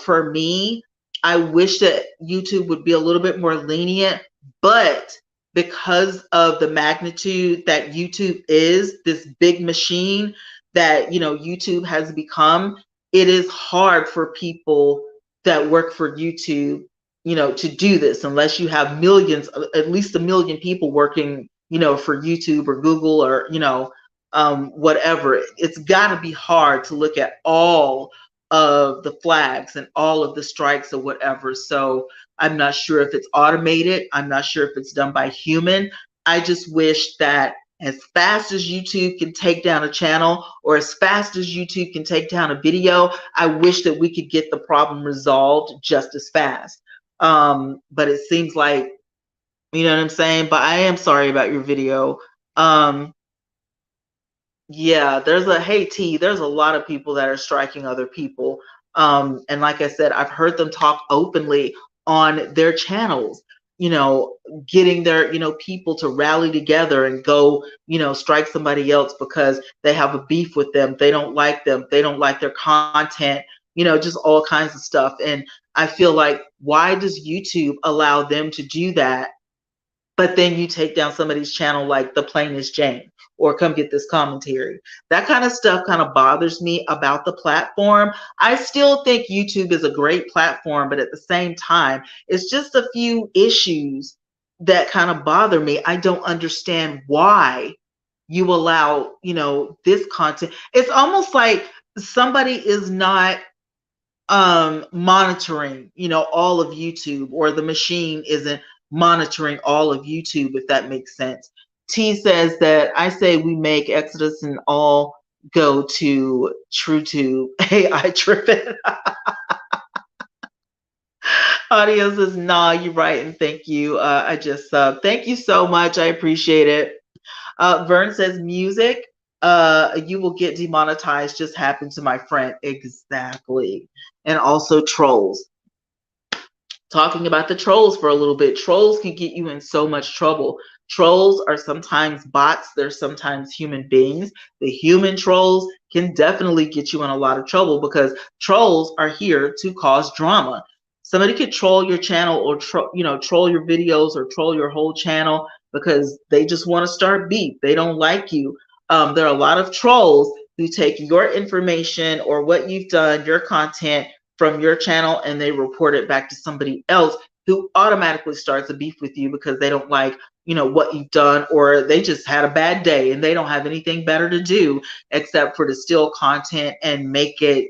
for me, I wish that YouTube would be a little bit more lenient, but because of the magnitude that YouTube is, this big machine that YouTube has become, it is hard for people that work for YouTube to do this, unless you have millions, at least 1 million people working for YouTube or Google or whatever. It's got to be hard to look at all of the flags and all of the strikes or whatever. So I'm not sure if it's automated. I'm not sure if it's done by human. I just wish that As fast as YouTube can take down a channel, or as fast as YouTube can take down a video, I wish that we could get the problem resolved just as fast. But it seems like, you know what I'm saying? But I am sorry about your video. Yeah, hey T, there's a lot of people that are striking other people. And like I said, I've heard them talk openly on their channels, you know, getting their, people to rally together and go, strike somebody else because they have a beef with them. They don't like them. They don't like their content, just all kinds of stuff. And I feel like, why does YouTube allow them to do that? But then you take down somebody's channel like The Plainest Jane, or Come Get This Commentary. That kind of stuff kind of bothers me about the platform. I still think YouTube is a great platform, but at the same time, it's just a few issues that kind of bother me. I don't understand why you allow, this content. It's almost like somebody is not monitoring, all of YouTube, or the machine isn't monitoring all of YouTube, if that makes sense. T says that I say we make Exodus and all go to TrueTube AI driven. Audio says, nah, you're right, and thank you. I just thank you so much. I appreciate it. Vern says, music, you will get demonetized, just happened to my friend. Exactly. And also trolls. Talking about the trolls for a little bit. Trolls can get you in so much trouble. Trolls are sometimes bots. They're sometimes human beings. The human trolls can definitely get you in a lot of trouble because trolls are here to cause drama. Somebody could troll your channel, or troll your videos, or troll your whole channel because they just want to start beef. They don't like you. There are a lot of trolls who take your information or what you've done, your content, from your channel, and they report it back to somebody else who automatically starts a beef with you because they don't like, what you've done, or they just had a bad day and they don't have anything better to do except for to steal content and make it,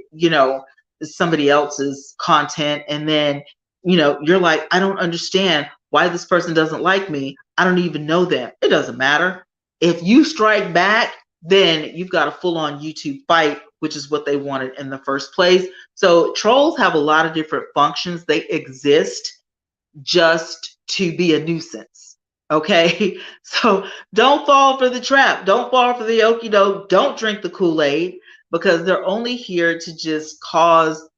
somebody else's content. And then, you're like, I don't understand why this person doesn't like me. I don't even know them. It doesn't matter. If you strike back, then you've got a full-on YouTube fight, which is what they wanted in the first place. So trolls have a lot of different functions. They exist just to be a nuisance. Okay, so don't fall for the trap. Don't fall for the okie doke. Don't drink the Kool-Aid, because they're only here to just cause,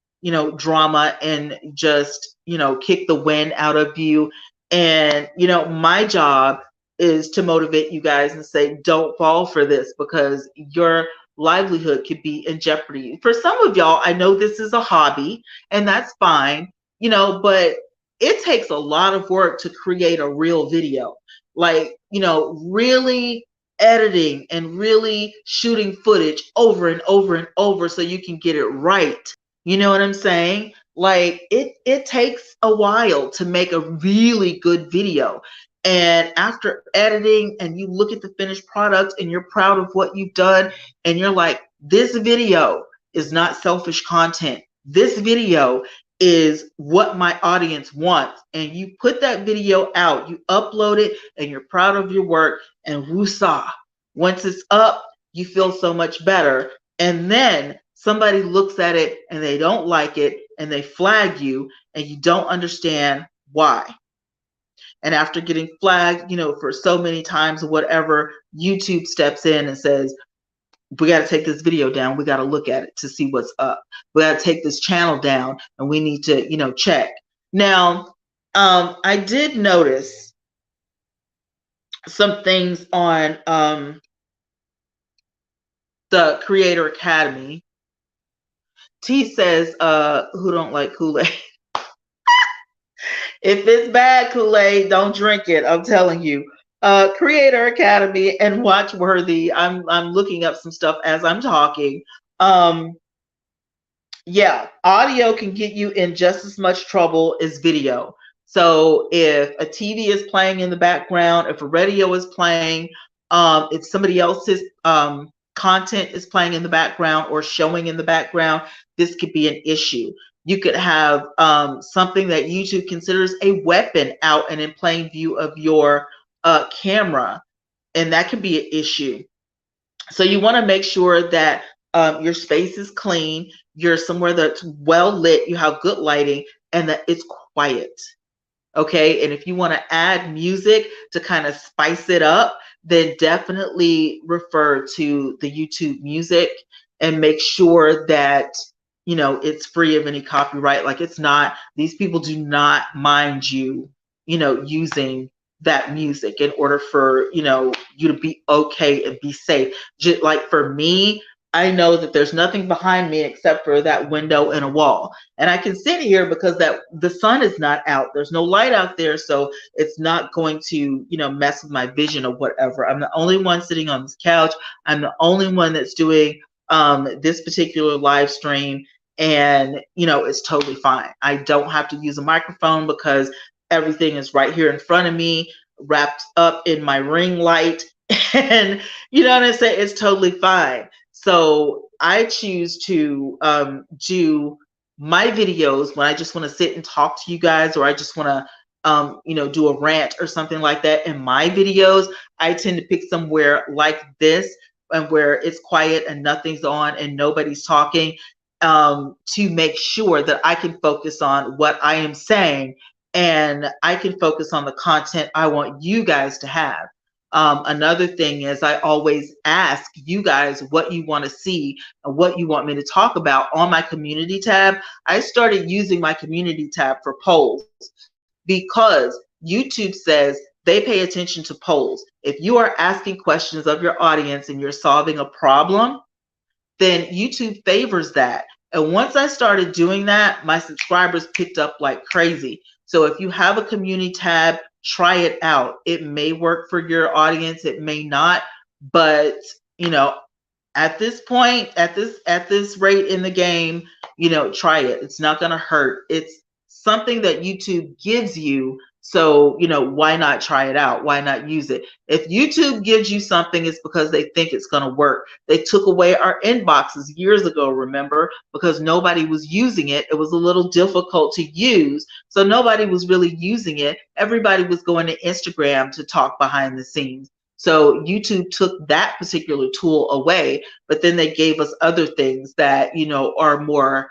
drama and just, kick the wind out of you. And, my job is to motivate you guys and say, don't fall for this, because your livelihood could be in jeopardy. For some of y'all, I know this is a hobby, and that's fine, but it takes a lot of work to create a real video. Like, really editing and really shooting footage over and over and over so you can get it right. You know what I'm saying? Like, it takes a while to make a really good video. And after editing and you look at the finished product and you're proud of what you've done, and you're like, this video is not selfish content. This video is what my audience wants. And you put that video out, you upload it, and you're proud of your work, and woosah. Once it's up, you feel so much better. And then somebody looks at it and they don't like it and they flag you, and you don't understand why. And after getting flagged, for so many times or whatever, YouTube steps in and says, we got to take this video down. We got to look at it to see what's up. We got to take this channel down, and we need to, check. Now, I did notice some things on the Creator Academy. T says, who don't like Kool-Aid? If it's bad Kool-Aid, don't drink it. I'm telling you. Creator Academy and Watchworthy. I'm looking up some stuff as I'm talking. Yeah, audio can get you in just as much trouble as video. So if a TV is playing in the background, if a radio is playing, if somebody else's content is playing in the background or showing in the background, this could be an issue. You could have something that YouTube considers a weapon out and in plain view of your camera. and that can be an issue. So you want to make sure that your space is clean, you're somewhere that's well lit, you have good lighting, and that it's quiet. Okay. And if you want to add music to kind of spice it up, then definitely refer to the YouTube music and make sure that, you know, it's free of any copyright. Like, it's not, these people do not mind you, you know, using that music in order for, you know, you to be okay and be safe. Just like for me, I know that there's nothing behind me except for that window and a wall. And I can sit here because that the sun is not out. There's no light out there, so it's not going to, you know, mess with my vision or whatever. I'm the only one sitting on this couch. I'm the only one that's doing this particular live stream, and you know, it's totally fine. I don't have to use a microphone because everything is right here in front of me, wrapped up in my ring light, and you know what I'm saying? It's totally fine. So I choose to do my videos when I just want to sit and talk to you guys, or I just want to you know, do a rant or something like that. In my videos, I tend to pick somewhere like this, and where it's quiet and nothing's on and nobody's talking, to make sure that I can focus on what I am saying, and I can focus on the content I want you guys to have. Another thing is, I always ask you guys what you want to see and what you want me to talk about on my community tab. I started using my community tab for polls because YouTube says they pay attention to polls. If you are asking questions of your audience and you're solving a problem, then YouTube favors that. And once I started doing that, my subscribers picked up like crazy. So if you have a community tab, try it out. It may work for your audience, it may not, but you know, at this point, at this rate in the game, you know, try it. It's not going to hurt. It's something that YouTube gives you. So, you know, why not try it out? Why not use it? If YouTube gives you something, it's because they think it's going to work. They took away our inboxes years ago, remember, because nobody was using it. It was a little difficult to use. So nobody was really using it. Everybody was going to Instagram to talk behind the scenes. So YouTube took that particular tool away, but then they gave us other things that, you know, are more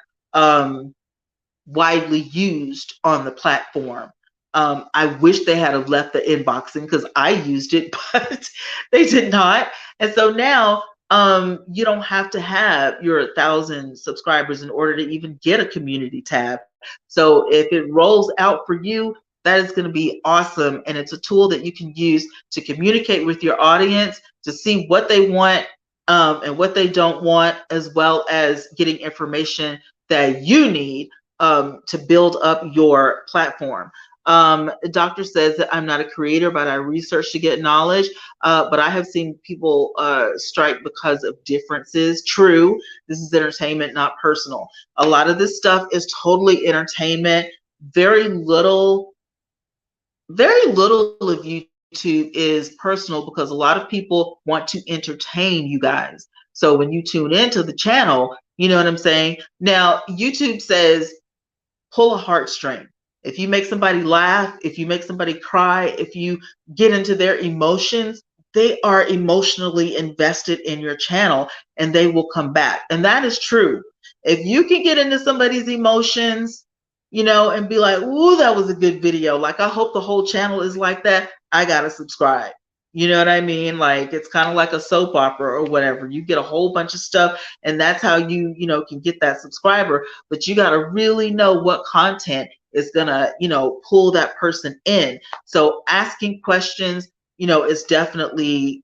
widely used on the platform. I wish they had have left the inboxing because I used it, but they did not. And so now you don't have to have your 1,000 subscribers in order to even get a community tab. So if it rolls out for you, that is going to be awesome. And it's a tool that you can use to communicate with your audience, to see what they want and what they don't want, as well as getting information that you need to build up your platform. The doctor says that I'm not a creator, but I research to get knowledge. But I have seen people strike because of differences. True, this is entertainment, not personal. A lot of this stuff is totally entertainment. Very little of YouTube is personal, because a lot of people want to entertain you guys. So when you tune into the channel, you know what I'm saying? Now, YouTube says pull a heartstring. If you make somebody laugh, if you make somebody cry, if you get into their emotions, they are emotionally invested in your channel and they will come back. And that is true. If you can get into somebody's emotions, you know, and be like, ooh, that was a good video. Like, I hope the whole channel is like that. I gotta subscribe. You know what I mean? Like, it's kind of like a soap opera or whatever. You get a whole bunch of stuff, and that's how you know, can get that subscriber. But you got to really know what content is gonna, you know, pull that person in. So asking questions, you know, is definitely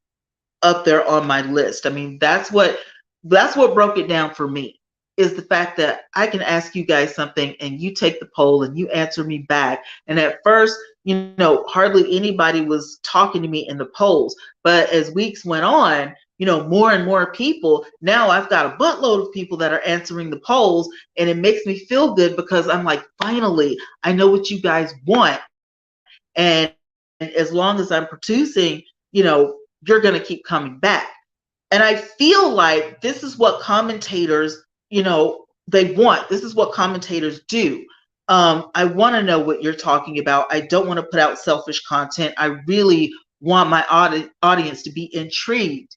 up there on my list. I mean, that's what broke it down for me, is the fact that I can ask you guys something and you take the poll and you answer me back. And at first, you know, hardly anybody was talking to me in the polls. But as weeks went on, you know, more and more people, now I've got a buttload of people that are answering the polls, and it makes me feel good because I'm like, finally, I know what you guys want. And as long as I'm producing, you know, you're going to keep coming back. And I feel like this is what commentators, you know, they want. This is what commentators do. I want to know what you're talking about. I don't want to put out selfish content. I really want my audience to be intrigued.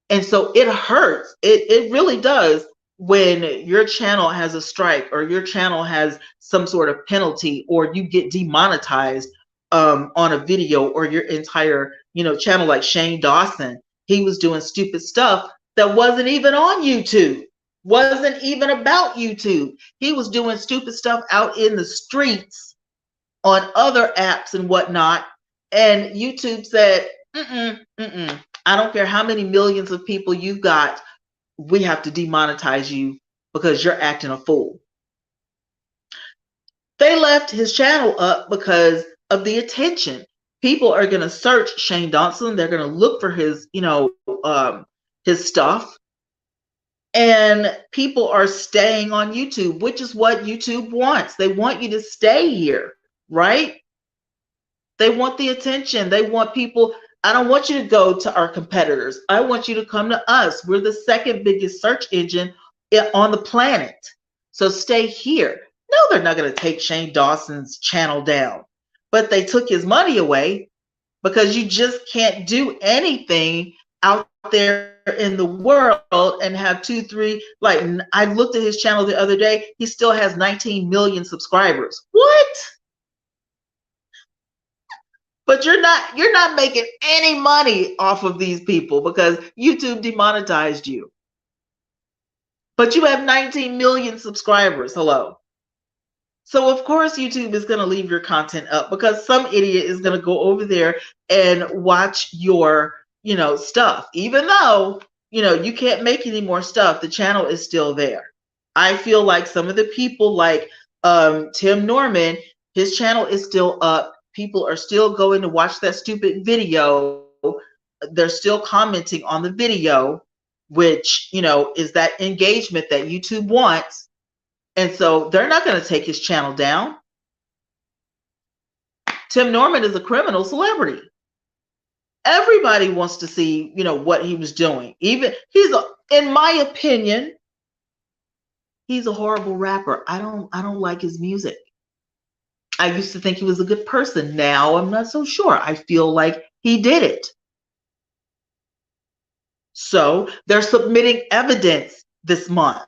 And so it hurts. It really does when your channel has a strike or your channel has some sort of penalty or you get demonetized on a video or your entire, channel, like Shane Dawson. He was doing stupid stuff that wasn't even on YouTube, wasn't even about YouTube. He was doing stupid stuff out in the streets on other apps and whatnot. And YouTube said, I don't care how many millions of people you've got, we have to demonetize you because you're acting a fool. They left his channel up because of the attention. People are going to search Shane Dawson. They're going to look for his, his stuff. And people are staying on YouTube, which is what YouTube wants. They want you to stay here, right? They want the attention. They want people. I don't want you to go to our competitors. I want you to come to us. We're the second biggest search engine on the planet. So stay here. No, they're not going to take Shane Dawson's channel down, but they took his money away because you just can't do anything out there in the world and have 2, 3, like I looked at his channel the other day. He still has 19 million subscribers. What? But you're not making any money off of these people because YouTube demonetized you. But you have 19 million subscribers. Hello. So of course YouTube is going to leave your content up because some idiot is going to go over there and watch your, stuff. Even though, you can't make any more stuff, the channel is still there. I feel like some of the people like Tim Norman, his channel is still up. People are still going to watch that stupid video. They're still commenting on the video, which, is that engagement that YouTube wants. And so they're not going to take his channel down. Tim Norman is a criminal celebrity. Everybody wants to see, what he was doing. Even in my opinion, he's a horrible rapper. I don't like his music. I used to think he was a good person. Now I'm not so sure. I feel like he did it. So they're submitting evidence this month.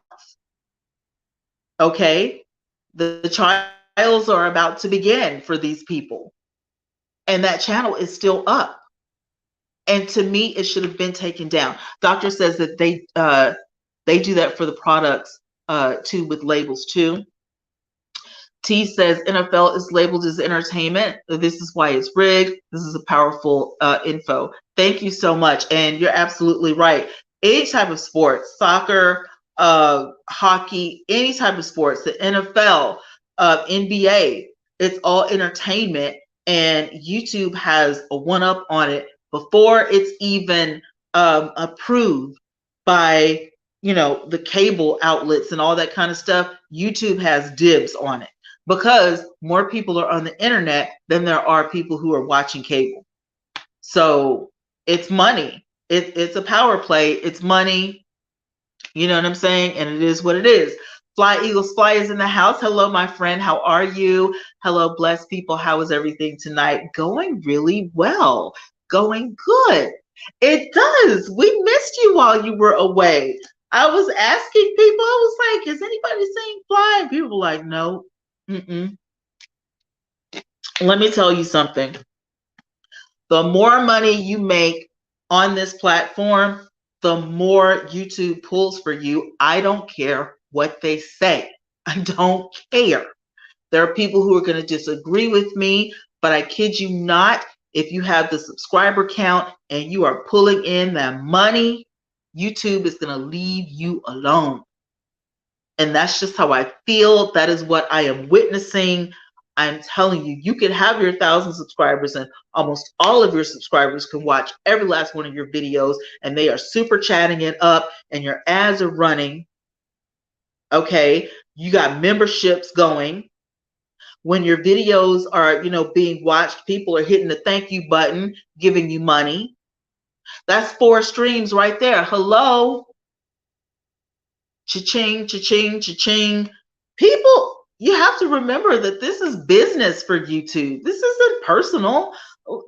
Okay? The trials are about to begin for these people. And that channel is still up. And to me, it should have been taken down. Doctor says that they do that for the products too, with labels too. T says NFL is labeled as entertainment. This is why it's rigged. This is a powerful info. Thank you so much. And you're absolutely right. Any type of sports, soccer, hockey, any type of sports, the NFL, NBA, it's all entertainment. And YouTube has a one-up on it before it's even approved by, the cable outlets and all that kind of stuff. YouTube has dibs on it, because more people are on the internet than there are people who are watching cable. So it's money. It's a power play. It's money. You know what I'm saying? And it is what it is. Fly Eagles Fly is in the house. Hello, my friend. How are you? Hello, blessed people. How is everything tonight? Going really well. Going good. It does. We missed you while you were away. I was asking people. I was like, is anybody saying Fly? And people were like, no. Let me tell you something. The more money you make on this platform, the more YouTube pulls for you. I don't care what they say. I don't care. There are people who are going to disagree with me, but I kid you not, if you have the subscriber count and you are pulling in that money, YouTube is going to leave you alone. And that's just how I feel. That is what I am witnessing. I'm telling you, you can have your 1,000 subscribers and almost all of your subscribers can watch every last one of your videos and they are super chatting it up and your ads are running. Okay. You got memberships going. When your videos are, being watched, people are hitting the thank you button, giving you money. That's 4 streams right there. Hello. Cha-ching, cha-ching, cha-ching. People, you have to remember that this is business for YouTube. This isn't personal.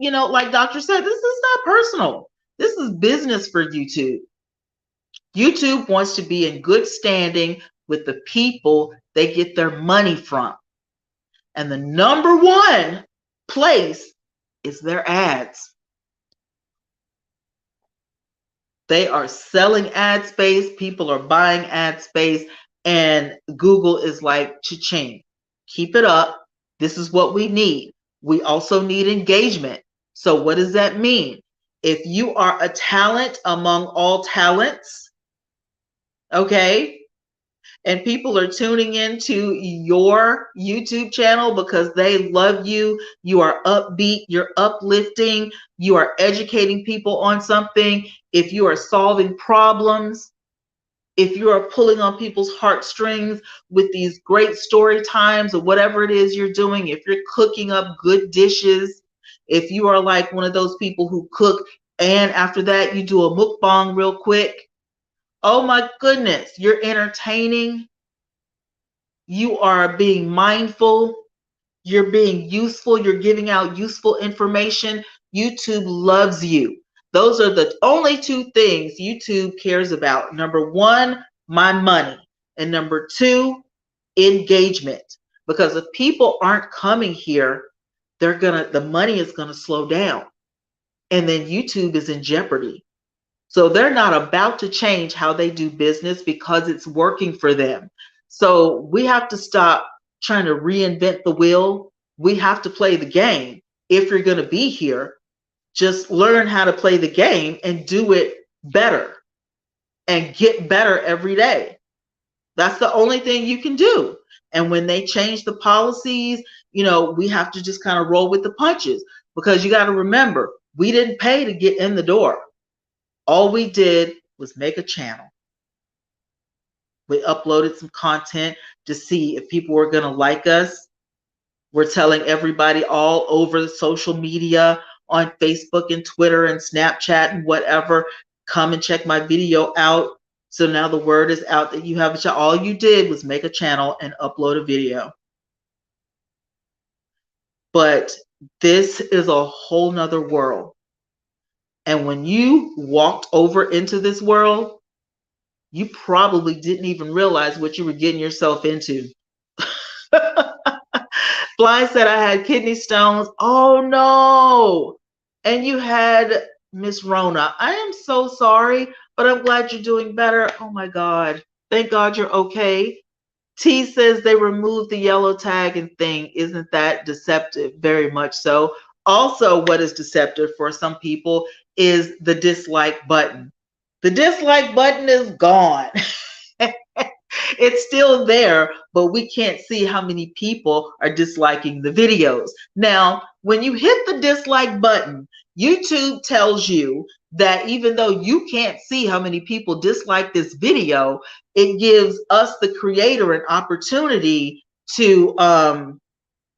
You know, like Doctor said, this is not personal. This is business for YouTube. YouTube wants to be in good standing with the people they get their money from. And the number one place is their ads. They are selling ad space. People are buying ad space. And Google is like, cha-ching, keep it up. This is what we need. We also need engagement. So what does that mean? If you are a talent among all talents, okay, and people are tuning into your YouTube channel because they love you, you are upbeat, you're uplifting, you are educating people on something, if you are solving problems, if you are pulling on people's heartstrings with these great story times or whatever it is you're doing, if you're cooking up good dishes, if you are like one of those people who cook and after that you do a mukbang real quick, oh my goodness, you're entertaining, you are being mindful, you're being useful, you're giving out useful information. YouTube loves you. Those are the only two things YouTube cares about. Number one, my money. And number two, engagement. Because if people aren't coming here, the money is gonna slow down. And then YouTube is in jeopardy. So they're not about to change how they do business because it's working for them. So we have to stop trying to reinvent the wheel. We have to play the game. If you're going to be here, just learn how to play the game and do it better and get better every day. That's the only thing you can do. And when they change the policies, you know, we have to just kind of roll with the punches, because you got to remember, we didn't pay to get in the door. All we did was make a channel. We uploaded some content to see if people were going to like us. We're telling everybody all over the social media, on Facebook and Twitter and Snapchat and whatever, come and check my video out. So now the word is out that you have a channel. All you did was make a channel and upload a video. But this is a whole nother world. And when you walked over into this world, you probably didn't even realize what you were getting yourself into. Fly said I had kidney stones. Oh no. And you had Miss Rona. I am so sorry, but I'm glad you're doing better. Oh my God. Thank God you're okay. T says they removed the yellow tag and thing. Isn't that deceptive? Very much so. Also, what is deceptive for some people is the dislike button. The dislike button is gone. It's still there, but we can't see how many people are disliking the videos. Now, when you hit the dislike button, YouTube tells you that even though you can't see how many people dislike this video, it gives us, the creator, an opportunity to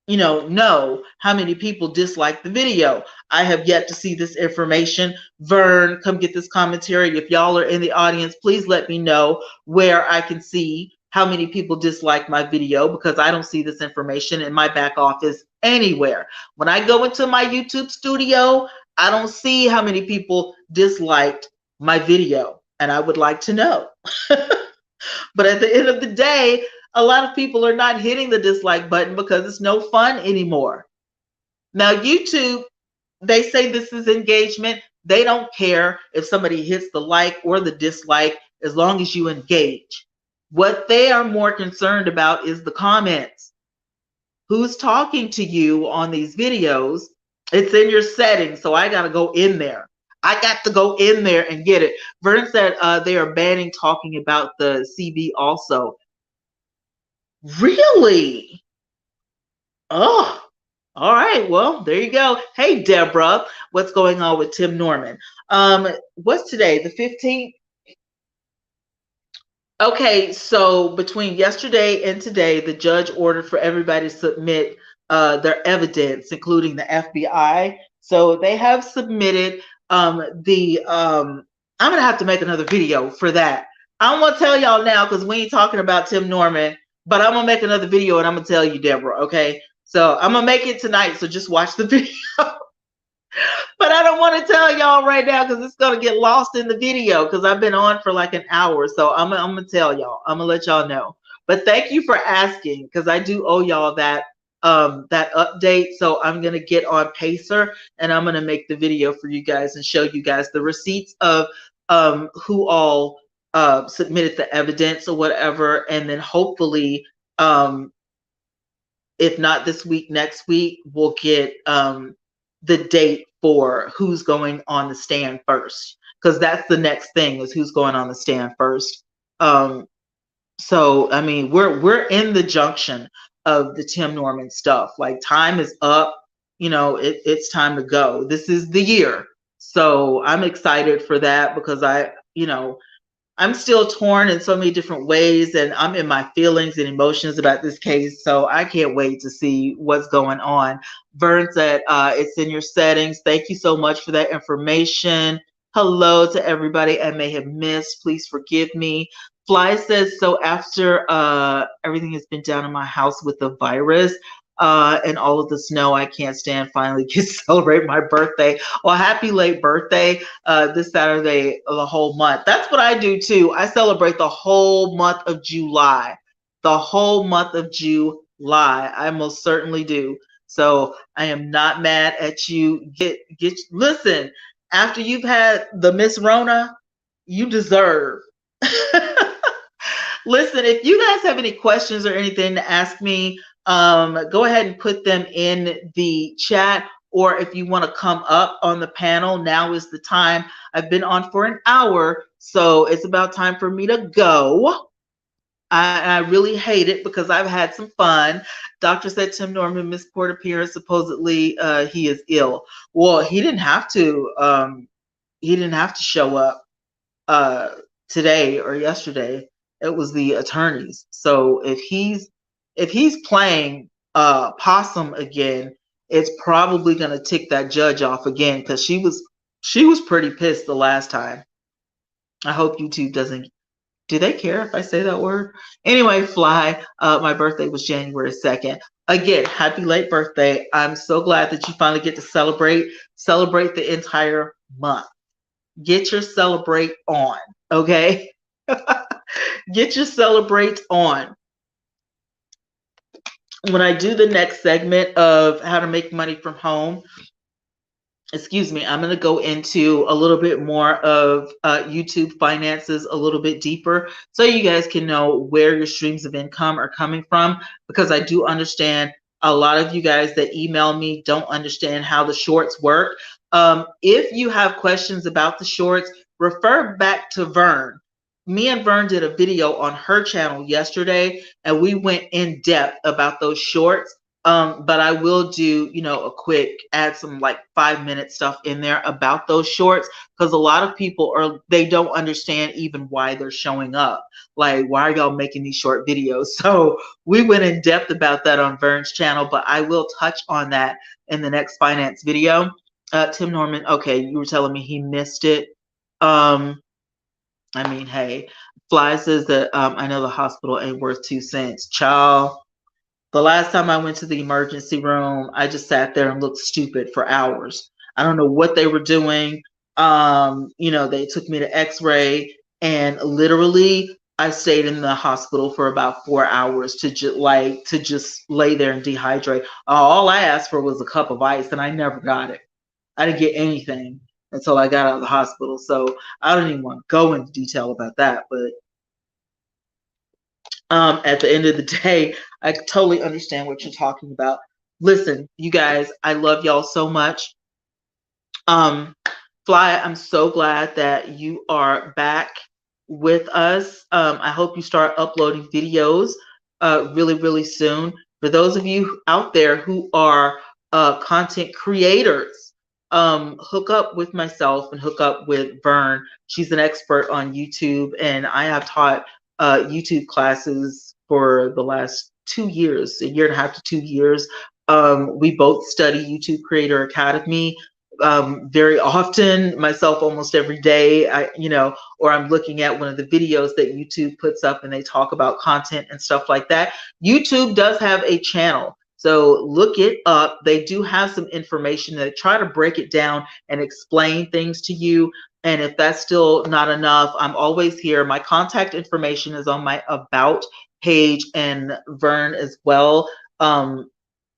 know how many people dislike the video. I have yet to see this information. Vern, come get this commentary. If y'all are in the audience, please let me know where I can see how many people dislike my video, because I don't see this information in my back office anywhere. When I go into my YouTube studio, I don't see how many people disliked my video, and I would like to know. But at the end of the day, a lot of people are not hitting the dislike button because it's no fun anymore. Now, YouTube, they say this is engagement. They don't care if somebody hits the like or the dislike as long as you engage. What they are more concerned about is the comments. Who's talking to you on these videos? It's in your settings, so I got to go in there. I got to go in there and get it. Vern said they are banning talking about the CB also. Really? Oh, all right. Well, there you go. Hey, Deborah, what's going on with Tim Norman? What's today? The 15th? Okay, so between yesterday and today, the judge ordered for everybody to submit their evidence, including the FBI. So they have submitted I'm gonna have to make another video for that. I don't want to tell y'all now because we ain't talking about Tim Norman, but I'm gonna make another video and I'm gonna tell you, Deborah. Okay, so I'm gonna make it tonight. So just watch the video. But I don't want to tell y'all right now because it's gonna get lost in the video because I've been on for like an hour. So I'm gonna tell y'all. I'm gonna let y'all know. But thank you for asking because I do owe y'all that that update. So I'm gonna get on Pacer and I'm gonna make the video for you guys and show you guys the receipts of who all submitted the evidence or whatever, and then hopefully if not this week, next week, we'll get the date for who's going on the stand first, because that's the next thing is who's going on the stand first. So I mean, we're in the junction of the Tim Norman stuff. Like time is up. You know, it's time to go. This is the year. So I'm excited for that because I'm still torn in so many different ways, and I'm in my feelings and emotions about this case. So I can't wait to see what's going on. Vern said, it's in your settings. Thank you so much for that information. Hello to everybody I may have missed. Please forgive me. Fly says, so after everything has been down in my house with the virus, and all of the snow, I can't stand, finally get to celebrate my birthday. Well, happy late birthday this Saturday, the whole month. That's what I do too. I celebrate the whole month of July. The whole month of July. I most certainly do. So I am not mad at you. Listen, after you've had the Miss Rona, you deserve. Listen, if you guys have any questions or anything to ask me, go ahead and put them in the chat, or if you want to come up on the panel, now is the time. I've been on for an hour, so it's about time for me to go. I really hate it because I've had some fun. Doctor said Tim Norman missed court appearance. Supposedly he is ill. Well, he didn't have to. He didn't have to show up today or yesterday. It was the attorneys. So if he's playing possum again, it's probably going to tick that judge off again, because she was pretty pissed the last time. I hope YouTube doesn't. Do they care if I say that word? Anyway, Fly, my birthday was January 2nd. Again, happy late birthday. I'm so glad that you finally get to celebrate the entire month. Get your celebrate on, okay? Get your celebrate on. When I do the next segment of how to make money from home, excuse me, I'm going to go into a little bit more of YouTube finances a little bit deeper, so you guys can know where your streams of income are coming from, because I do understand a lot of you guys that email me don't understand how the shorts work. If you have questions about the shorts, refer back to Vern. Me and Vern did a video on her channel yesterday, and we went in depth about those shorts. But I will do, a quick, add some like 5-minute stuff in there about those shorts, because a lot of people they don't understand even why they're showing up. Like, why are y'all making these short videos? So we went in depth about that on Vern's channel, but I will touch on that in the next finance video. Tim Norman, okay, you were telling me he missed it. I mean, hey, Fly says that I know the hospital ain't worth 2 cents. Child, the last time I went to the emergency room, I just sat there and looked stupid for hours. I don't know what they were doing. They took me to X-ray, and literally I stayed in the hospital for about 4 hours to just lay there and dehydrate. All I asked for was a cup of ice, and I never got it. I didn't get anything until I got out of the hospital. So I don't even want to go into detail about that, but at the end of the day, I totally understand what you're talking about. Listen, you guys, I love y'all so much. Fly, I'm so glad that you are back with us. I hope you start uploading videos really, really soon. For those of you out there who are content creators, hook up with myself and hook up with Vern. She's an expert on YouTube, and I have taught YouTube classes for the last 2 years, a year and a half to 2 years. We both study YouTube Creator Academy. very often, myself almost every day, or I'm looking at one of the videos that YouTube puts up and they talk about content and stuff like that. YouTube does have a channel. So look it up. They do have some information that try to break it down and explain things to you. And if that's still not enough, I'm always here. My contact information is on my About page, and Vern as well.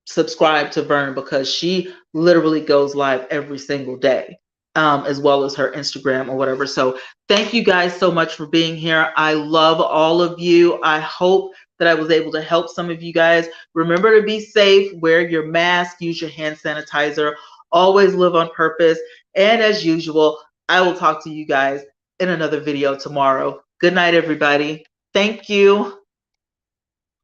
Subscribe to Vern because she literally goes live every single day, as well as her Instagram or whatever. So thank you guys so much for being here. I love all of you. I hope that I was able to help some of you guys. Remember to be safe, wear your mask, use your hand sanitizer, always live on purpose. And as usual, I will talk to you guys in another video tomorrow. Good night, everybody. Thank you.